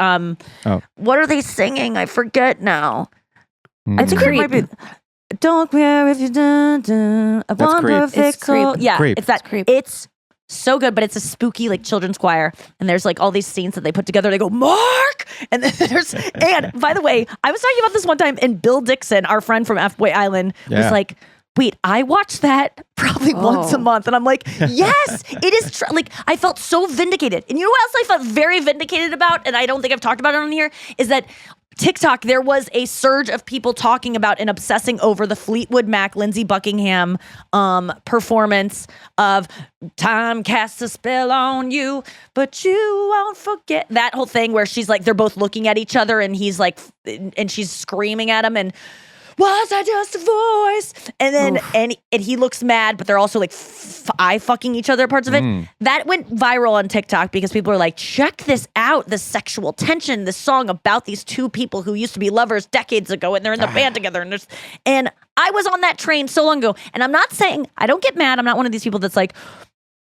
what are they singing? I forget now. I think it might be, don't care if you done, I want perfect soul. Yeah, Creep. it's that. It's Creep. It's so good, but it's a spooky like children's choir and there's like all these scenes that they put together. They go, Mark! And then and by the way, I was talking about this one time and Bill Dixon, our friend from F-Boy Island, was like, wait, I watch that probably once a month. And I'm like, yes, it is. Like, I felt so vindicated. And you know what else I felt very vindicated about? And I don't think I've talked about it on here, is that TikTok, there was a surge of people talking about and obsessing over the Fleetwood Mac, Lindsey Buckingham performance of Time Casts a Spell on You, but you won't forget. That whole thing where she's like, they're both looking at each other and he's like, and she's screaming at him and, was I just a voice? And then and he looks mad, but they're also like eye fucking each other parts of it. That went viral on TikTok because people are like, check this out, the sexual tension, this song about these two people who used to be lovers decades ago and they're in the band together. And I was on that train so long ago. And I'm not saying, I don't get mad. I'm not one of these people that's like,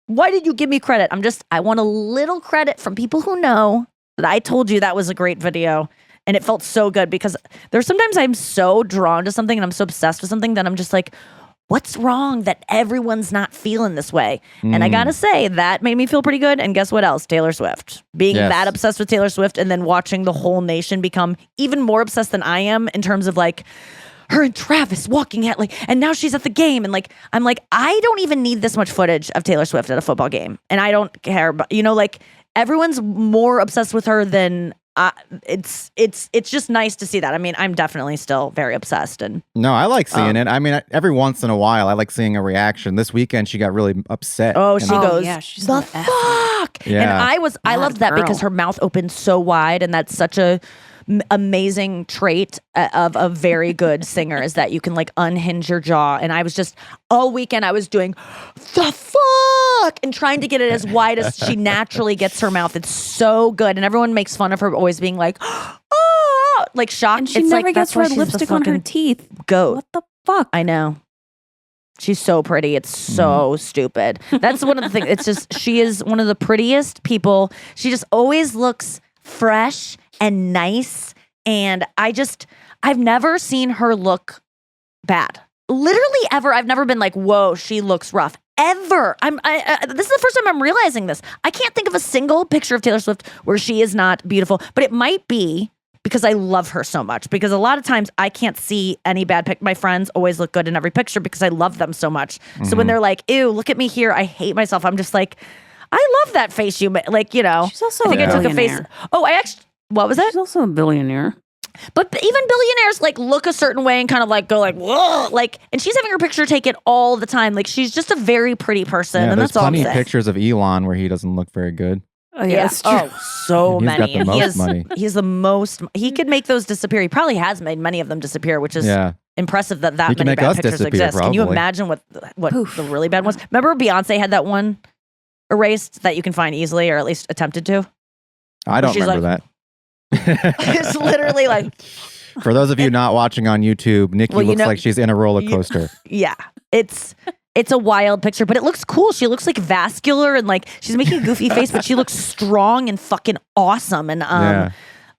why did you give me credit? I want a little credit from people who know that I told you that was a great video. And it felt so good because there's sometimes I'm so drawn to something and I'm so obsessed with something that I'm just like, what's wrong that everyone's not feeling this way? And I gotta say, that made me feel pretty good. And guess what else? Taylor Swift. Being that obsessed with Taylor Swift and then watching the whole nation become even more obsessed than I am in terms of like her and Travis walking at and now she's at the game. And I'm like, I don't even need this much footage of Taylor Swift at a football game. And I don't care about, everyone's more obsessed with her than it's just nice to see that. I mean, I'm definitely still very obsessed. And no, I like seeing it. I mean, every once in a while, I like seeing a reaction. This weekend, she got really upset. Oh, she goes, yeah, she's the an fuck. Yeah. And I loved that because her mouth opened so wide, and that's such a amazing trait of a very good singer is that you can unhinge your jaw. And I was just all weekend I was doing the fuck and trying to get it as wide as she naturally gets her mouth. It's so good, and everyone makes fun of her always being like, oh, shocked. And she it's never that's gets why red she's the lipstick on her fucking teeth. goat. What the fuck? I know. She's so pretty. It's so Mm-hmm. stupid. That's one of the things. It's just, she is one of the prettiest people. She just always looks fresh and nice. And I've never seen her look bad. Literally ever. I've never been like, whoa, she looks rough. Ever. This is the first time I'm realizing this. I can't think of a single picture of Taylor Swift where she is not beautiful, but it might be because I love her so much. Because a lot of times I can't see any bad pic. My friends always look good in every picture because I love them so much. So when they're like, ew, look at me here, I hate myself. I'm just like, I love that face you made. She's also I think a I took a face. billionaire. Oh, I actually, what was that? She's also a billionaire. But even billionaires look a certain way and kind of go whoa, and she's having her picture taken all the time. She's just a very pretty person, Yeah, and there's that's all I'm plenty of saying. pictures of Elon where he doesn't look very good. Oh yeah, that's true. Oh, so He's got many. the And most money. He's the most. He could make those disappear. He probably has made many of them disappear, which is impressive that He can many make bad us pictures disappear, exist. Can you probably. imagine what the really bad ones? Remember Beyonce had that one erased that you can find easily, or at least attempted to. I don't She's remember that. It's literally For those of you not watching on YouTube, Nikki Well, you looks know- like she's in a roller coaster. yeah, it's a wild picture, but it looks cool. She looks vascular and she's making a goofy face, but she looks strong and fucking awesome. And Yeah.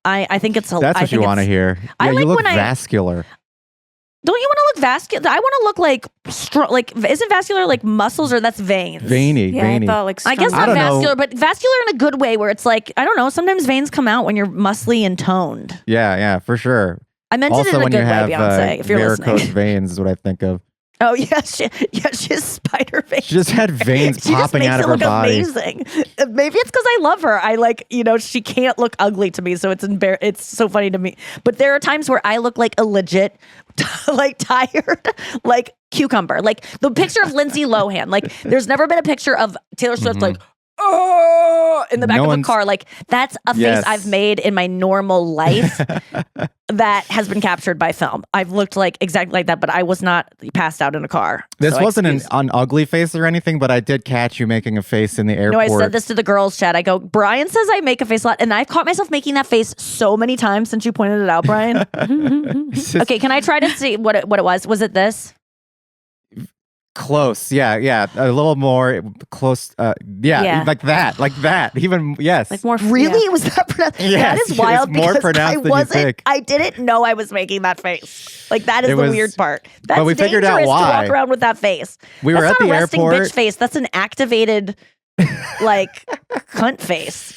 I think it's That's what you want to hear. I Yeah, like you look when I- vascular. Don't you want to look vascular? I want to look strong. Isn't vascular muscles, or that's veins? Veiny, Yeah, veiny. I thought I guess I not don't know. vascular, but vascular in a good way, where it's I don't know. Sometimes veins come out when you're muscly and toned. Yeah, for sure. I meant it Also, in a when good you way, have Beyonce. If you're varicose listening. veins is what I think of. Oh yeah, she has spider veins. She just had veins She just popping makes out of it her look body. amazing. Maybe it's because I love her. I she can't look ugly to me, so it's so funny to me. But there are times where I look like a legit, tired, cucumber. The picture of Lindsay Lohan. There's never been a picture of Taylor Swift oh, in the back No of a one's- car. That's a face Yes. I've made in my normal life that has been captured by film. I've looked exactly like that, but I was not passed out in a car. This So wasn't excuse- an ugly face or anything, but I did catch you making a face in the airport. No, I said this to the girls' chat. I go, Brian says I make a face a lot, and I've caught myself making that face so many times since you pointed it out, Brian. It's just Okay, can I try to see what it was? Was it this? close. Yeah. A little more close. Yeah. like that. Even, yes. more Really? Was that pronounced? Yes, that is it's wild more because pronounced I than you wasn't. think. I didn't know I was making that face. That is It the was- weird part. That's but we figured out dangerous to why. walk around with that face. We were That's at not the a resting airport. bitch face. That's an activated, cunt face.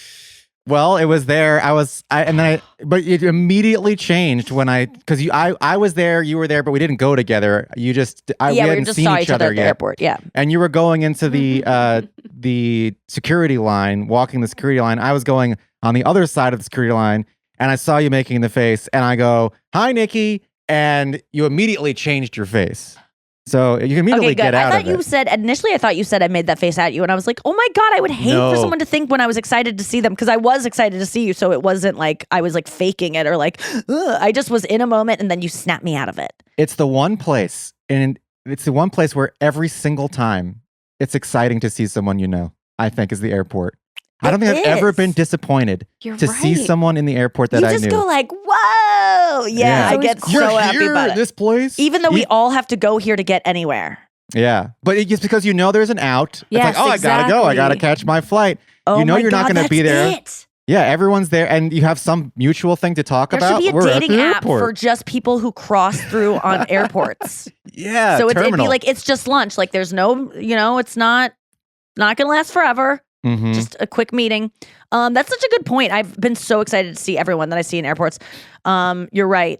Well, it was there. But it immediately changed when because I was there, you were there, but we didn't go together. We We hadn't just seen saw each other at the yet. airport. Yeah. And you were going into the security line, walking the security line. I was going on the other side of the security line, and I saw you making the face, and I go, "Hi, Nikki," and you immediately changed your face. So you can immediately Okay, good. get out I of thought you it. said initially. I thought you said I made that face at you, and I was like, "Oh my god, I would hate for No. someone to think when I was excited to see them because I was excited to see you, so it wasn't like I was faking it or ugh. I just was in a moment, and then you snapped me out of it." It's the one place, and it's the one place where every single time it's exciting to see someone you know. I think is the airport. I don't think I've ever is. been disappointed You're to see right. someone in the airport that you I just knew. go whoa, yeah. I It's get always so happy about it. This place, Even though we all have to go here to get anywhere. Yeah, but it's because you know there's an out. Yes, it's like, oh, I gotta go. I gotta exactly. catch my flight. Oh You know my you're not God, gonna be that's there. it. Yeah, everyone's there, and you have some mutual thing to talk There about. should be a We're at dating the app airport. for just people who cross through on airports. Yeah, So it'd be terminal. like, it's just lunch. Like there's no, it's not going to last forever. Mhm. Just a quick meeting. That's such a good point. I've been so excited to see everyone that I see in airports. You're right.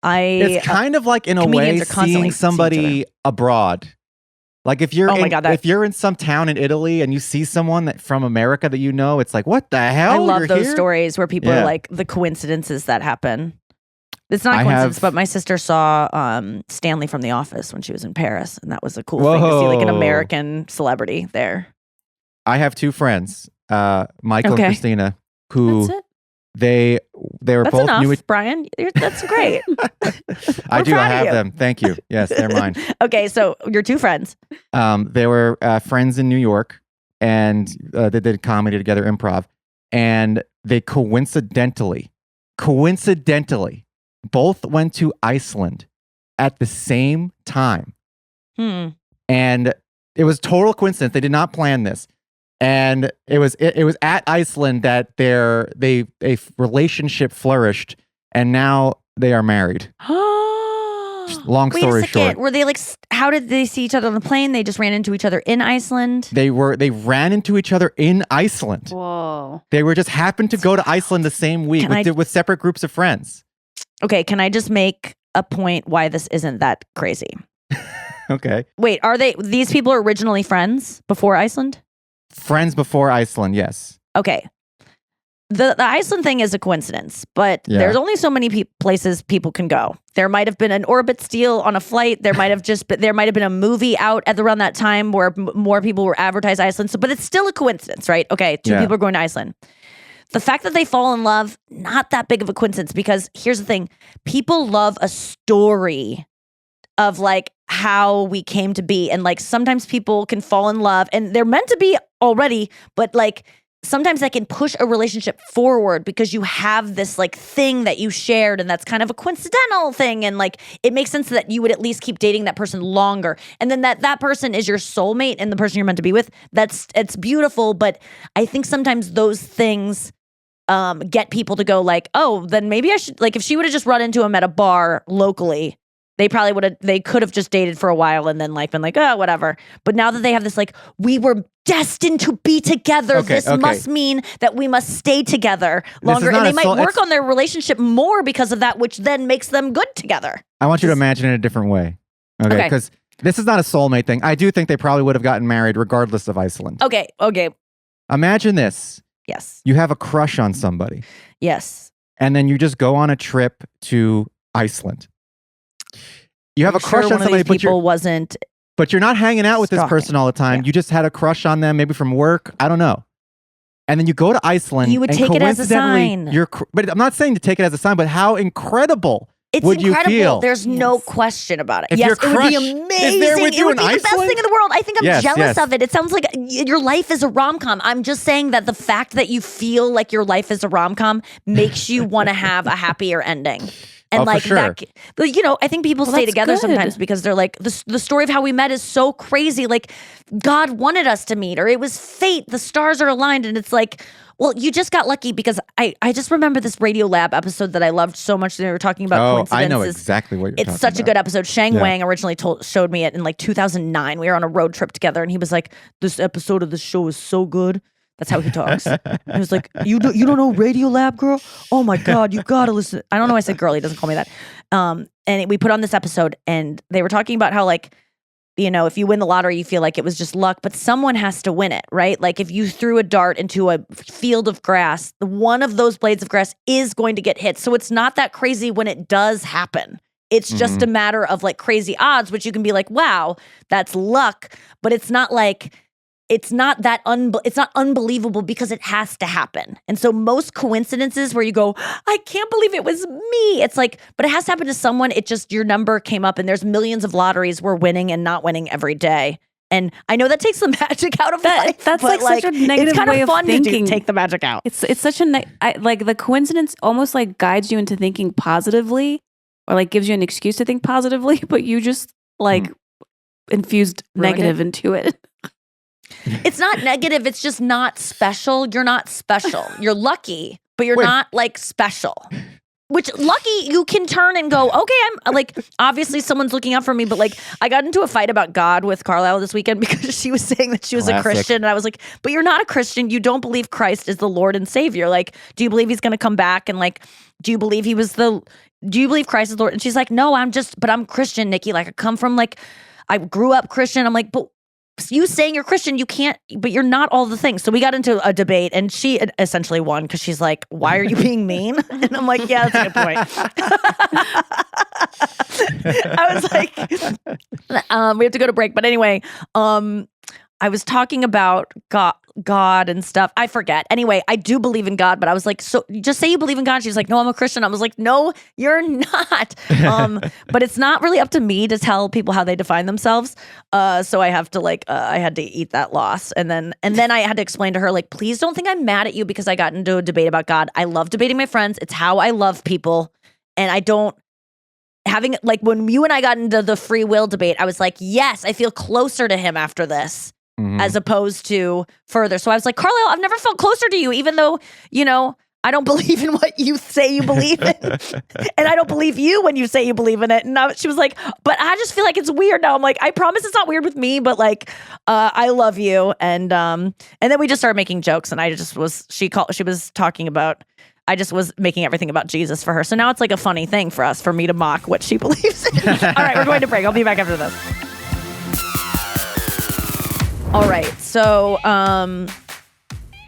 It's kind of like, in a comedians way, are constantly seeing seeing each somebody abroad. Like if you're Oh my in, God, that- if you're in some town in Italy and you see someone that from America that you know, it's like, what the hell? I love You're those here? stories where people Yeah. are like the coincidences that happen. It's not a I coincidence, have- but my sister saw Stanley from The Office when she was in Paris, and that was a cool thing to see, like an Whoa. American celebrity there. I have two friends, Michael Okay. and Christina, who That's it. they were That's both enough, new. Brian. That's great. I We're do. I proud of have you. them. Thank you. Yes, they're mine. Okay, so your two friends. They were friends in New York, and they did comedy together, improv, and they coincidentally, both went to Iceland at the same time, and it was total coincidence. They did not plan this, and it was at Iceland that a relationship flourished, and now they are married. Long Wait a story second. short. Were they like? How did they see each other on the plane? They just ran into each other in Iceland. They ran into each other in Iceland. Whoa. They were just happened to go to Iceland the same week with separate groups of friends. Okay, can I just make a point why this isn't that crazy? Okay. Wait, are these people are originally friends before Iceland? Friends before Iceland, yes. Okay. The Iceland thing is a coincidence, but Yeah. there's only so many places people can go. There might have been an orbit steal on a flight. There might have been a movie out at around that time where more people were advertised Iceland. So, but it's still a coincidence, right? Okay, two Yeah. people are going to Iceland. The fact that they fall in love, not that big of a coincidence, because here's the thing: people love a story of like how we came to be, and like sometimes people can fall in love, and they're meant to be already, but like. Sometimes that can push a relationship forward because you have this like thing that you shared, and that's kind of a coincidental thing. And like, it makes sense that you would at least keep dating that person longer. And then that person is your soulmate and the person you're meant to be with. It's beautiful. But I think sometimes those things get people to go like, oh, then maybe I should, like, if she would have just run into him at a bar locally, they could have just dated for a while and then like been like, oh, whatever. But now that they have this, like, we were destined to be together. Okay, This okay. must mean that we must stay together This is longer. not And they a might soul- work it's- on their relationship more because of that, which then makes them good together. I want you to imagine it a different way. Okay. Okay. Because this is not a soulmate thing. I do think they probably would have gotten married regardless of Iceland. Okay. Imagine this. Yes. You have a crush on somebody, Yes. and then you just go on a trip to Iceland. You have a crush Sure, on one of somebody, these people wasn't. but you're not hanging out with this Stalking. person all the time. Yeah. You just had a crush on them, maybe from work. I don't know. And then you go to Iceland. You would and take it as a coincidentally, sign. But I'm not saying to take it as a sign, but how incredible It's would incredible. you feel? There's no question about it. If yes, your it would be crush amazing. is there with It you would in be the best Iceland? thing in the world. I think I'm Yes, jealous yes. of it. It sounds like your life is a rom-com. I'm just saying that the fact that you feel like your life is a rom-com makes you want to have a happier ending. And Oh, for like sure. that, I think people Well, stay that's together good. sometimes because they're like, the story of how we met is so crazy. Like, God wanted us to meet, or it was fate. The stars are aligned, and it's like, well, you just got lucky because I just remember this Radio Lab episode that I loved so much. They were talking about Oh, coincidences. I know exactly what you're talking It's such a about. good episode. Shang Yeah. Wang originally showed me it in like 2009. We were on a road trip together, and he was like, "This episode of the show is so good." That's how he talks. He was like, "You don't know Radio Lab, girl? Oh my God, you gotta listen." I don't know why I said girl. He doesn't call me that. And we put on this episode, and they were talking about how like, if you win the lottery, you feel like it was just luck, but someone has to win it, right? Like if you threw a dart into a field of grass, one of those blades of grass is going to get hit. So it's not that crazy when it does happen. It's just a matter of like crazy odds, which you can be like, wow, that's luck. But it's not like, it's not unbelievable because it has to happen. And so most coincidences where you go, I can't believe it was me. It's like, but it has to happen to someone. It just, your number came up, and there's millions of lotteries we're winning and not winning every day. And I know that takes the magic out of life. That's but like such a negative it's kind way of of fun thinking. to take the magic out. It's such a like the coincidence almost like guides you into thinking positively, or like gives you an excuse to think positively, but you just like infused Ruined negative into it. it's not negative. It's just not special. You're not special. You're lucky, but you're not like special. Which lucky you can turn and go, okay, I'm like, obviously someone's looking out for me, but like I got into a fight about God with Carlisle this weekend because she was saying that she was a Christian. And I was like, but you're not a Christian. You don't believe Christ is the Lord and Savior. Like, do you believe he's going to come back? And like, do you believe Christ is Lord? And she's like, no, but I'm Christian, Nikki. Like I grew up Christian. I'm like, but you saying you're Christian, you can't, but you're not all the things. So we got into a debate and she essentially won because she's like, why are you being mean? And I'm like, yeah, that's a good point. I was like, we have to go to break. But anyway, I was talking about God and stuff. I forget. Anyway, I do believe in God, but I was like, so just say you believe in God. She's like, no, I'm a Christian. I was like, no, you're not. But it's not really up to me to tell people how they define themselves. So I have to I had to eat that loss. And then I had to explain to her, like, please don't think I'm mad at you because I got into a debate about God. I love debating my friends. It's how I love people. And I don't having like when you and I got into the free will debate, I was like, yes, I feel closer to him after this. As opposed to further. So I was like, Carlisle, I've never felt closer to you, even though, I don't believe in what you say you believe in. And I don't believe you when you say you believe in it. And she was like, but I just feel like it's weird now. I'm like, I promise it's not weird with me, but like, I love you. And then we just started making jokes and I just was, she was talking about, I just was making everything about Jesus for her. So now it's like a funny thing for me to mock what she believes in. All right, we're going to break. I'll be back after this. All right, so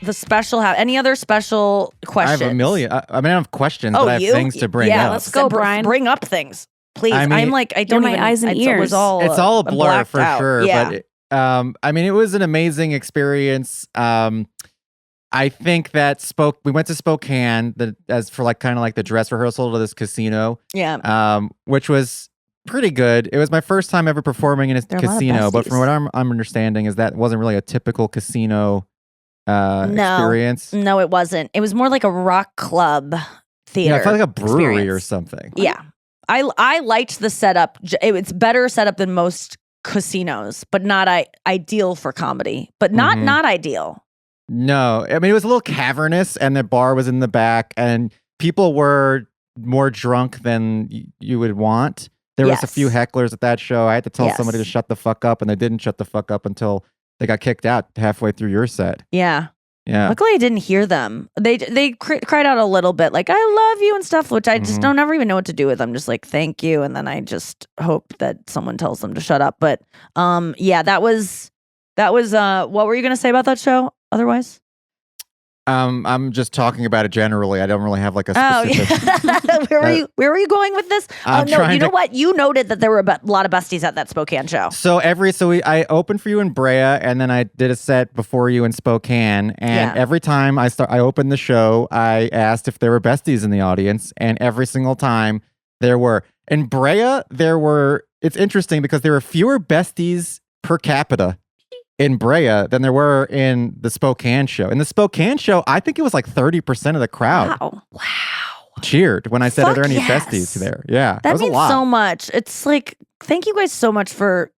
the special. Any other special questions? I have a million. I mean, I don't have questions, but I have things to bring up. Yeah, let's go, Brian. Bring up things, please. I don't even, my eyes and ears. It's all a blur for sure. Yeah. But I mean, it was an amazing experience. I think that we went to Spokane as for like kind of like the dress rehearsal to this casino. Yeah. Which was pretty good. It was my first time ever performing in a casino, but from what I'm understanding is that wasn't really a typical casino experience. No, it wasn't. It was more like a rock club theater. Yeah, it felt like a brewery experience. or something. Yeah. I liked the setup. It's better setup than most casinos, but not ideal for comedy, but not ideal. No, I mean, it was a little cavernous and the bar was in the back and people were more drunk than you would want. There was a few hecklers at that show. I had to tell somebody to shut the fuck up, and they didn't shut the fuck up until they got kicked out halfway through your set. Yeah. Yeah. Luckily, I didn't hear them. They cried out a little bit, like, I love you and stuff, which I just don't ever even know what to do with. I'm just like, thank you. And then I just hope that someone tells them to shut up. But yeah, that was what were you going to say about that show otherwise? I'm just talking about it generally. I don't really have like a specific. Where were you going with this? No, you know what? You noted that there were a lot of besties at that Spokane show. So I opened for you in Brea, and then I did a set before you in Spokane. And every time I opened the show, I asked if there were besties in the audience, and every single time there were. In Brea, it's interesting because there were fewer besties per capita in Brea than there were in the Spokane show. In the Spokane show, I think it was like 30% of the crowd. Wow. Cheered when I said, are there any yes. besties there? Yeah. That was means a lot. so much. It's like, thank you guys so much for,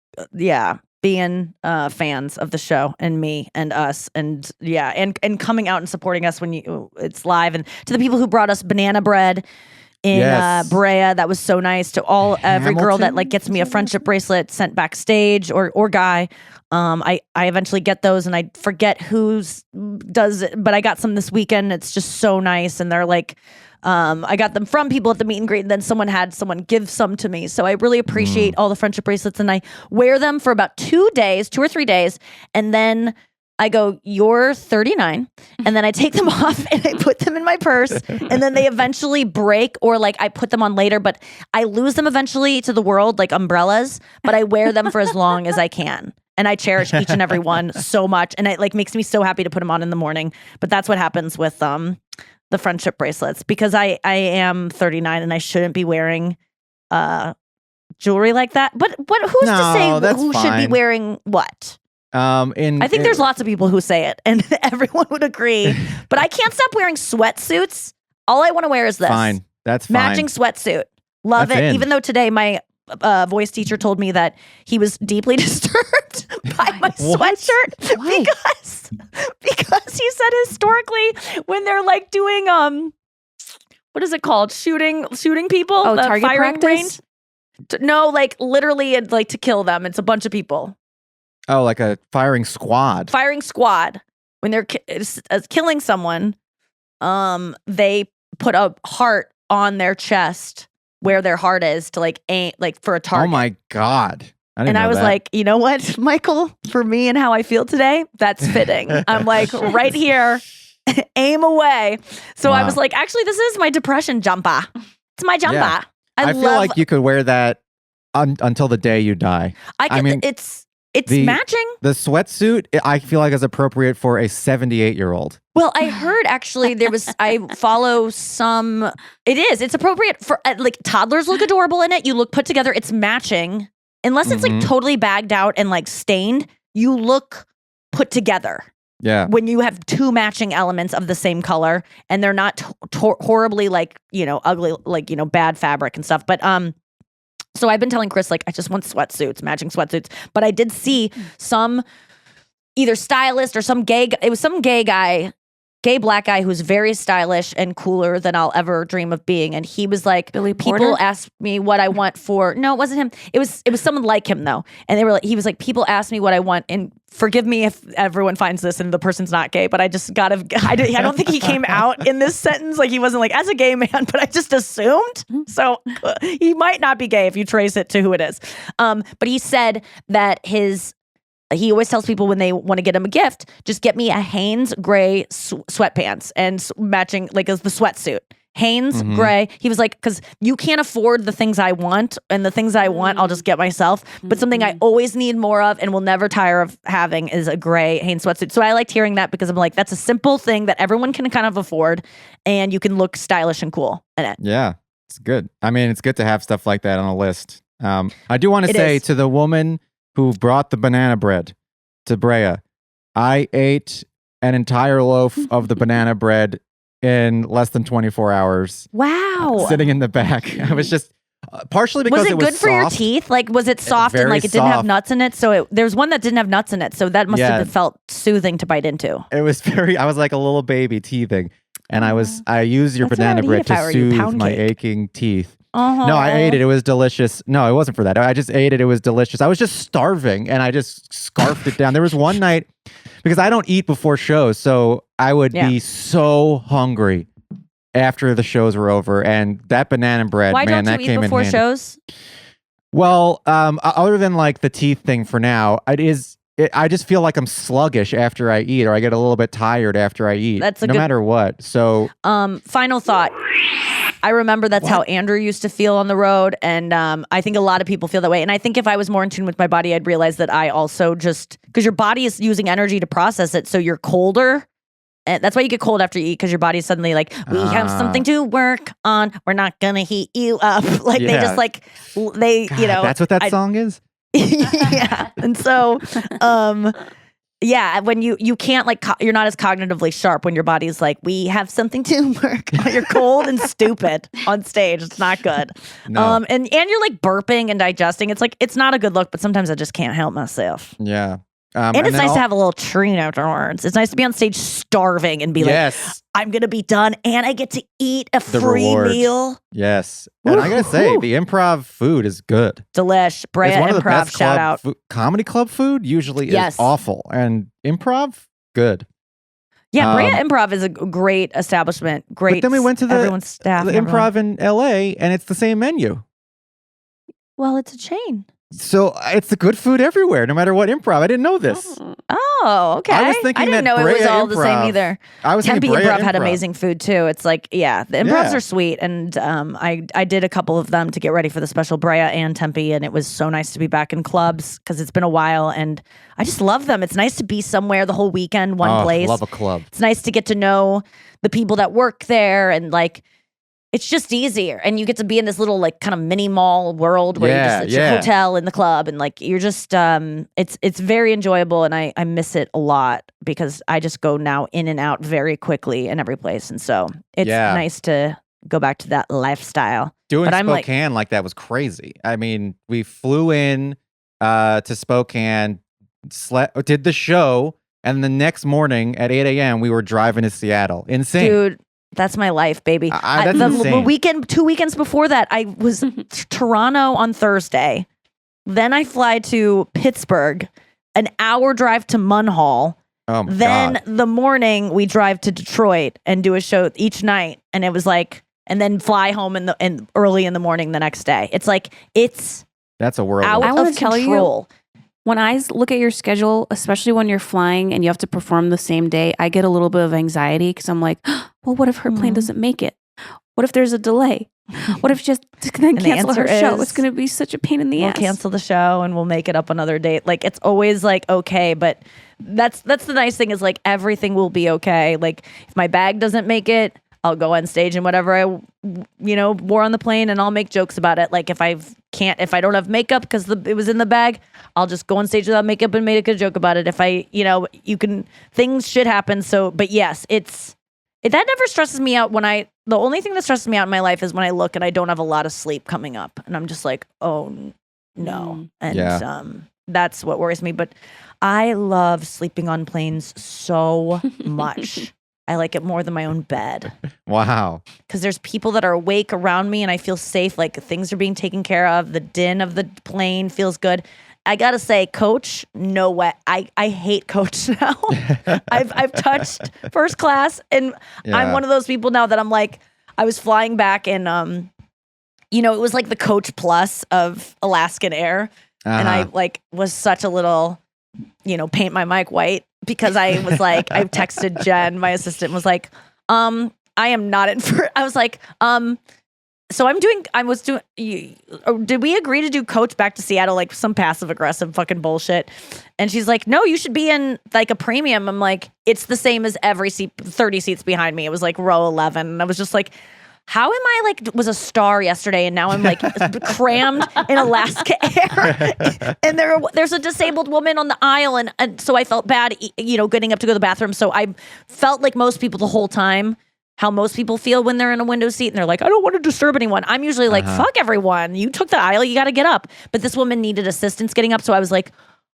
being fans of the show and me and us and and coming out and supporting us when it's live. And to the people who brought us banana bread in Brea, that was so nice. To every girl that like gets me a friendship bracelet sent backstage or guy. I eventually get those and I forget whose does it, but I got some this weekend. It's just so nice. And they're like, I got them from people at the meet and greet, and then someone give some to me. So I really appreciate all the friendship bracelets, and I wear them for about 2 or 3 days. And then I go, you're 39. And then I take them off and I put them in my purse. And then they eventually break, or like I put them on later, but I lose them eventually to the world like umbrellas, but I wear them for as long as I can. And I cherish each and every one so much. And it like makes me so happy to put them on in the morning. But that's what happens with the friendship bracelets, because I am 39 and I shouldn't be wearing jewelry like that. But who's to say who should be wearing what? I think there's lots of people who say it, and everyone would agree. But I can't stop wearing sweatsuits. All I want to wear is this. Fine. That's fine. Matching sweatsuit. Love it. Even though today my voice teacher told me that he was deeply disturbed by my sweatshirt because he said historically when they're like doing what is it called? Shooting people? Oh, the target firing practice? range? No, like literally like to kill them. It's a bunch of people. Oh, like a firing squad. Firing squad. When they're killing someone, they put a heart on their chest where their heart is to like aim like for a target. Oh my God. I was that. like, you know what, Michael, for me and how I feel today, that's fitting. I'm like right here, aim away. So I Wow. was like, actually, this is my depression jumper. It's my jumper. Yeah. I feel love, like you could wear that until the day you die. I mean, it's the- matching. The sweatsuit, I feel like is appropriate for a 78-year-old. Well, I heard actually I follow some, it's appropriate for like toddlers look adorable in it. You look put together. It's matching. Unless it's like totally bagged out and like stained, you look put together. Yeah. When you have two matching elements of the same color and they're not horribly like, ugly, like, bad fabric and stuff. But, so I've been telling Chris, like, I just want sweatsuits, matching sweatsuits. But I did see some either stylist or it was some gay black guy who's very stylish and cooler than I'll ever dream of being. And he was like, Billy Porter? people ask me what I want for, no, it wasn't him. It was someone like him though. And they were like, he was like, people ask me what I want. And forgive me if everyone finds this and the person's not gay, but I just I don't think he came out in this sentence. Like he wasn't like, as a gay man, but I just assumed. So he might not be gay if you trace it to who it is. But he said that he always tells people when they want to get him a gift, just get me a Hanes gray sweatpants and matching like as the sweatsuit. Hanes gray. He was like, because you can't afford the things I want, and the things I want, I'll just get myself. But something I always need more of and will never tire of having is a gray Hanes sweatsuit. So I liked hearing that because I'm like, that's a simple thing that everyone can kind of afford, and you can look stylish and cool in it. Yeah, it's good. I mean, it's good to have stuff like that on a list. I do want to say is. to the woman who brought the banana bread to Brea, I ate an entire loaf of the banana bread in less than 24 hours. Wow. Sitting in the back. I was just partially because was it good was for your soft. teeth? Like, was it soft and very like it didn't have soft. nuts in it? So there's one that didn't have nuts in it. So that must Yeah. have felt soothing to bite into. It was I was like a little baby teething. And I used your That's what I banana would eat bread if I to were you, soothe pound my cake. aching teeth. Uh-huh. No, I ate it. It was delicious. No, it wasn't for that. I just ate it. It was delicious. I was just starving and I just scarfed it down. There was one night because I don't eat before shows. So I would be so hungry after the shows were over. And that banana bread, Why man, don't that you eat came in before handy. shows? Well, other than like the teeth thing for now, I just feel like I'm sluggish after I eat, or I get a little bit tired after I eat. That's a no good- matter what. So Final thought. I remember that's how Andrew used to feel on the road. And I think a lot of people feel that way. And I think if I was more in tune with my body, I'd realize that I also because your body is using energy to process it. So you're colder. And that's why you get cold after you eat, because your body's suddenly like, we have something to work on. We're not going to heat you up. Like they just like, they, God, that's what that song is? yeah. And so, yeah, when you can't like, you're not as cognitively sharp when your body's like, we have something to work on. You're cold and stupid on stage. It's not good. No. And you're like burping and digesting. It's like, it's not a good look, but sometimes I just can't help myself. Yeah. And it's then nice to have a little treat afterwards. It's nice to be on stage starving and be like, I'm going to be done and I get to eat a The free reward. meal. Yes. And I gotta say, the improv food is good. Delish. Brea It's one of the Improv, best shout out. comedy club food usually Yes. is awful. And improv, good. Yeah, Brea Improv is a great establishment. Great. But then we went to everyone's staff. the and everyone. improv in LA and it's the same menu. Well, it's a chain. So it's the good food everywhere, no matter what improv. I didn't know this. Oh, okay. I was thinking I didn't that know it was Brea all the same Improv- either. I was Tempe thinking Brea Improv had amazing food too. It's like, yeah, the improvs Yeah. are sweet, and I did a couple of them to get ready for the special Brea and Tempe, and it was so nice to be back in clubs because it's been a while, and I just love them. It's nice to be somewhere the whole weekend, one place. Love a club. It's nice to get to know the people that work there, and like, it's just easier. And you get to be in this little like kind of mini mall world where it's your hotel and the club, and like you're just it's very enjoyable, and I miss it a lot because I just go now in and out very quickly in every place. And so it's nice to go back to that lifestyle. Doing But I'm like- Spokane like that was crazy. I mean, we flew in to Spokane, did the show, and the next morning at 8 a.m. we were driving to Seattle. Insane. Dude, that's my life, baby. That's the insane. 2 weekends before that, I was Toronto on Thursday. Then I fly to Pittsburgh, an hour drive to Munhall. Oh my Then God. the morning we drive to Detroit and do a show each night, and it was like, and then fly home in early in the morning the next day. It's like That's a world. out I wanna of tell you- control. When I look at your schedule, especially when you're flying and you have to perform the same day, I get a little bit of anxiety because I'm like, well, what if her plane doesn't make it? What if there's a delay? What if she has to then And the cancel her answer show? is, It's going to be such a pain in the We'll ass. cancel the show and we'll make it up another date. Like, it's always like okay, but that's the nice thing is like everything will be okay. Like if my bag doesn't make it, I'll go on stage and whatever I wore on the plane, and I'll make jokes about it. Like if I don't have makeup because it was in the bag, I'll just go on stage without makeup and make a good joke about it. If things should happen. So, but yes, that never stresses me out the only thing that stresses me out in my life is when I look and I don't have a lot of sleep coming up, and I'm just like, oh no. And that's what worries me. But I love sleeping on planes so much. I like it more than my own bed Wow. because there's people that are awake around me and I feel safe. Like things are being taken care of. The din of the plane feels good. I gotta say, Coach, no way. I hate Coach now. I've touched first class, and I'm one of those people now that I'm like, I was flying back, and it was like the Coach Plus of Alaskan Air, and I like was such a little, paint my mic white because I was like, I texted Jen, my assistant, was like, I am not in for. I was like, So did we agree to do Coach back to Seattle, like some passive aggressive fucking bullshit? And she's like, no, you should be in like a premium. I'm like, it's the same as every seat, 30 seats behind me. It was like row 11. And I was just like, how am I was a star yesterday and now I'm like crammed in Alaska Air? And there's a disabled woman on the aisle. And so I felt bad, getting up to go to the bathroom. So I felt like most people the whole time. How most people feel when they're in a window seat and they're like, I don't want to disturb anyone. I'm usually like, fuck everyone. You took the aisle. You got to get up. But this woman needed assistance getting up. So I was like,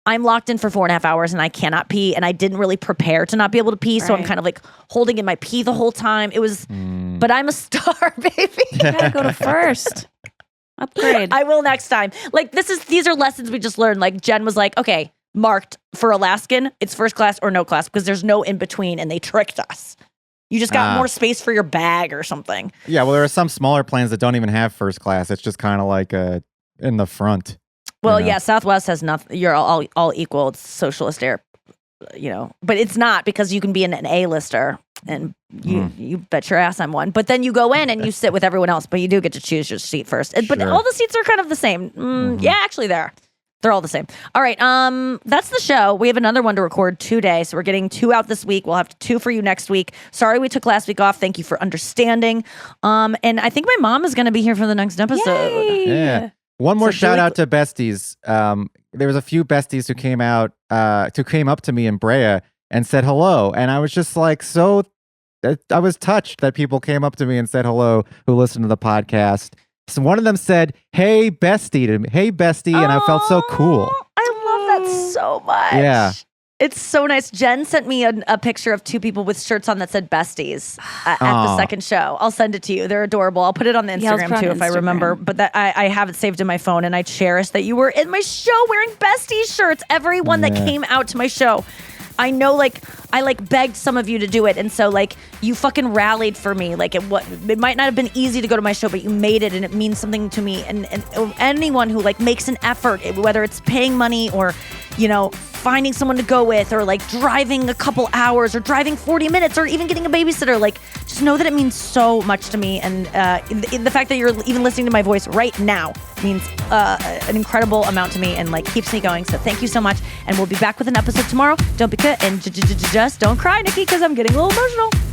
I'm locked in for 4.5 hours and I cannot pee. And I didn't really prepare to not be able to pee. So I'm kind of like holding in my pee the whole time. It was, but I'm a star, baby. You gotta go to first. Upgrade. I will next time. Like these are lessons we just learned. Like Jen was like, okay, marked for Alaskan, it's first class or no class because there's no in between and they tricked us. You just got more space for your bag or something. Yeah, well, there are some smaller planes that don't even have first class. It's just kind of like in the front. Well, yeah, Southwest has nothing. You're all equal. It's socialist air, But it's not because you can be an A-lister and you bet your ass I'm one. But then you go in and you sit with everyone else, but you do get to choose your seat first. But all the seats are kind of the same. Yeah, actually they're all the same. All right, that's the show. We have another one to record today, so we're getting 2 out this week. We'll have 2 for you next week. Sorry we took last week off. Thank you for understanding. And I think my mom is going to be here for the next episode. Yay. Yeah. One more So shout Julie- out to Besties. There was a few Besties who came up to me in Brea and said hello, and I was just like, I was touched that people came up to me and said hello who listened to the podcast. So one of them said, "Hey Bestie," to me. "Hey Bestie," and I felt so cool. I love that so much. Yeah. It's so nice. Jen sent me a picture of 2 people with shirts on that said Besties at the second show. I'll send it to you. They're adorable. I'll put it on the Yeah, let's Instagram put it too on if I remember. Instagram. But that I have it saved in my phone, and I cherish that you were in my show wearing Besties shirts. Everyone that came out to my show. I know, I begged some of you to do it, and so you fucking rallied for me. It might not have been easy to go to my show, but you made it, and it means something to me. And anyone who makes an effort, whether it's paying money or finding someone to go with, or driving a couple hours, or driving 40 minutes, or even getting a babysitter, just know that it means so much to me. And the fact that you're even listening to my voice right now means an incredible amount to me, and keeps me going. So thank you so much, and we'll be back with an episode tomorrow. Don't be cut, and just don't cry, Nikki, because I'm getting a little emotional.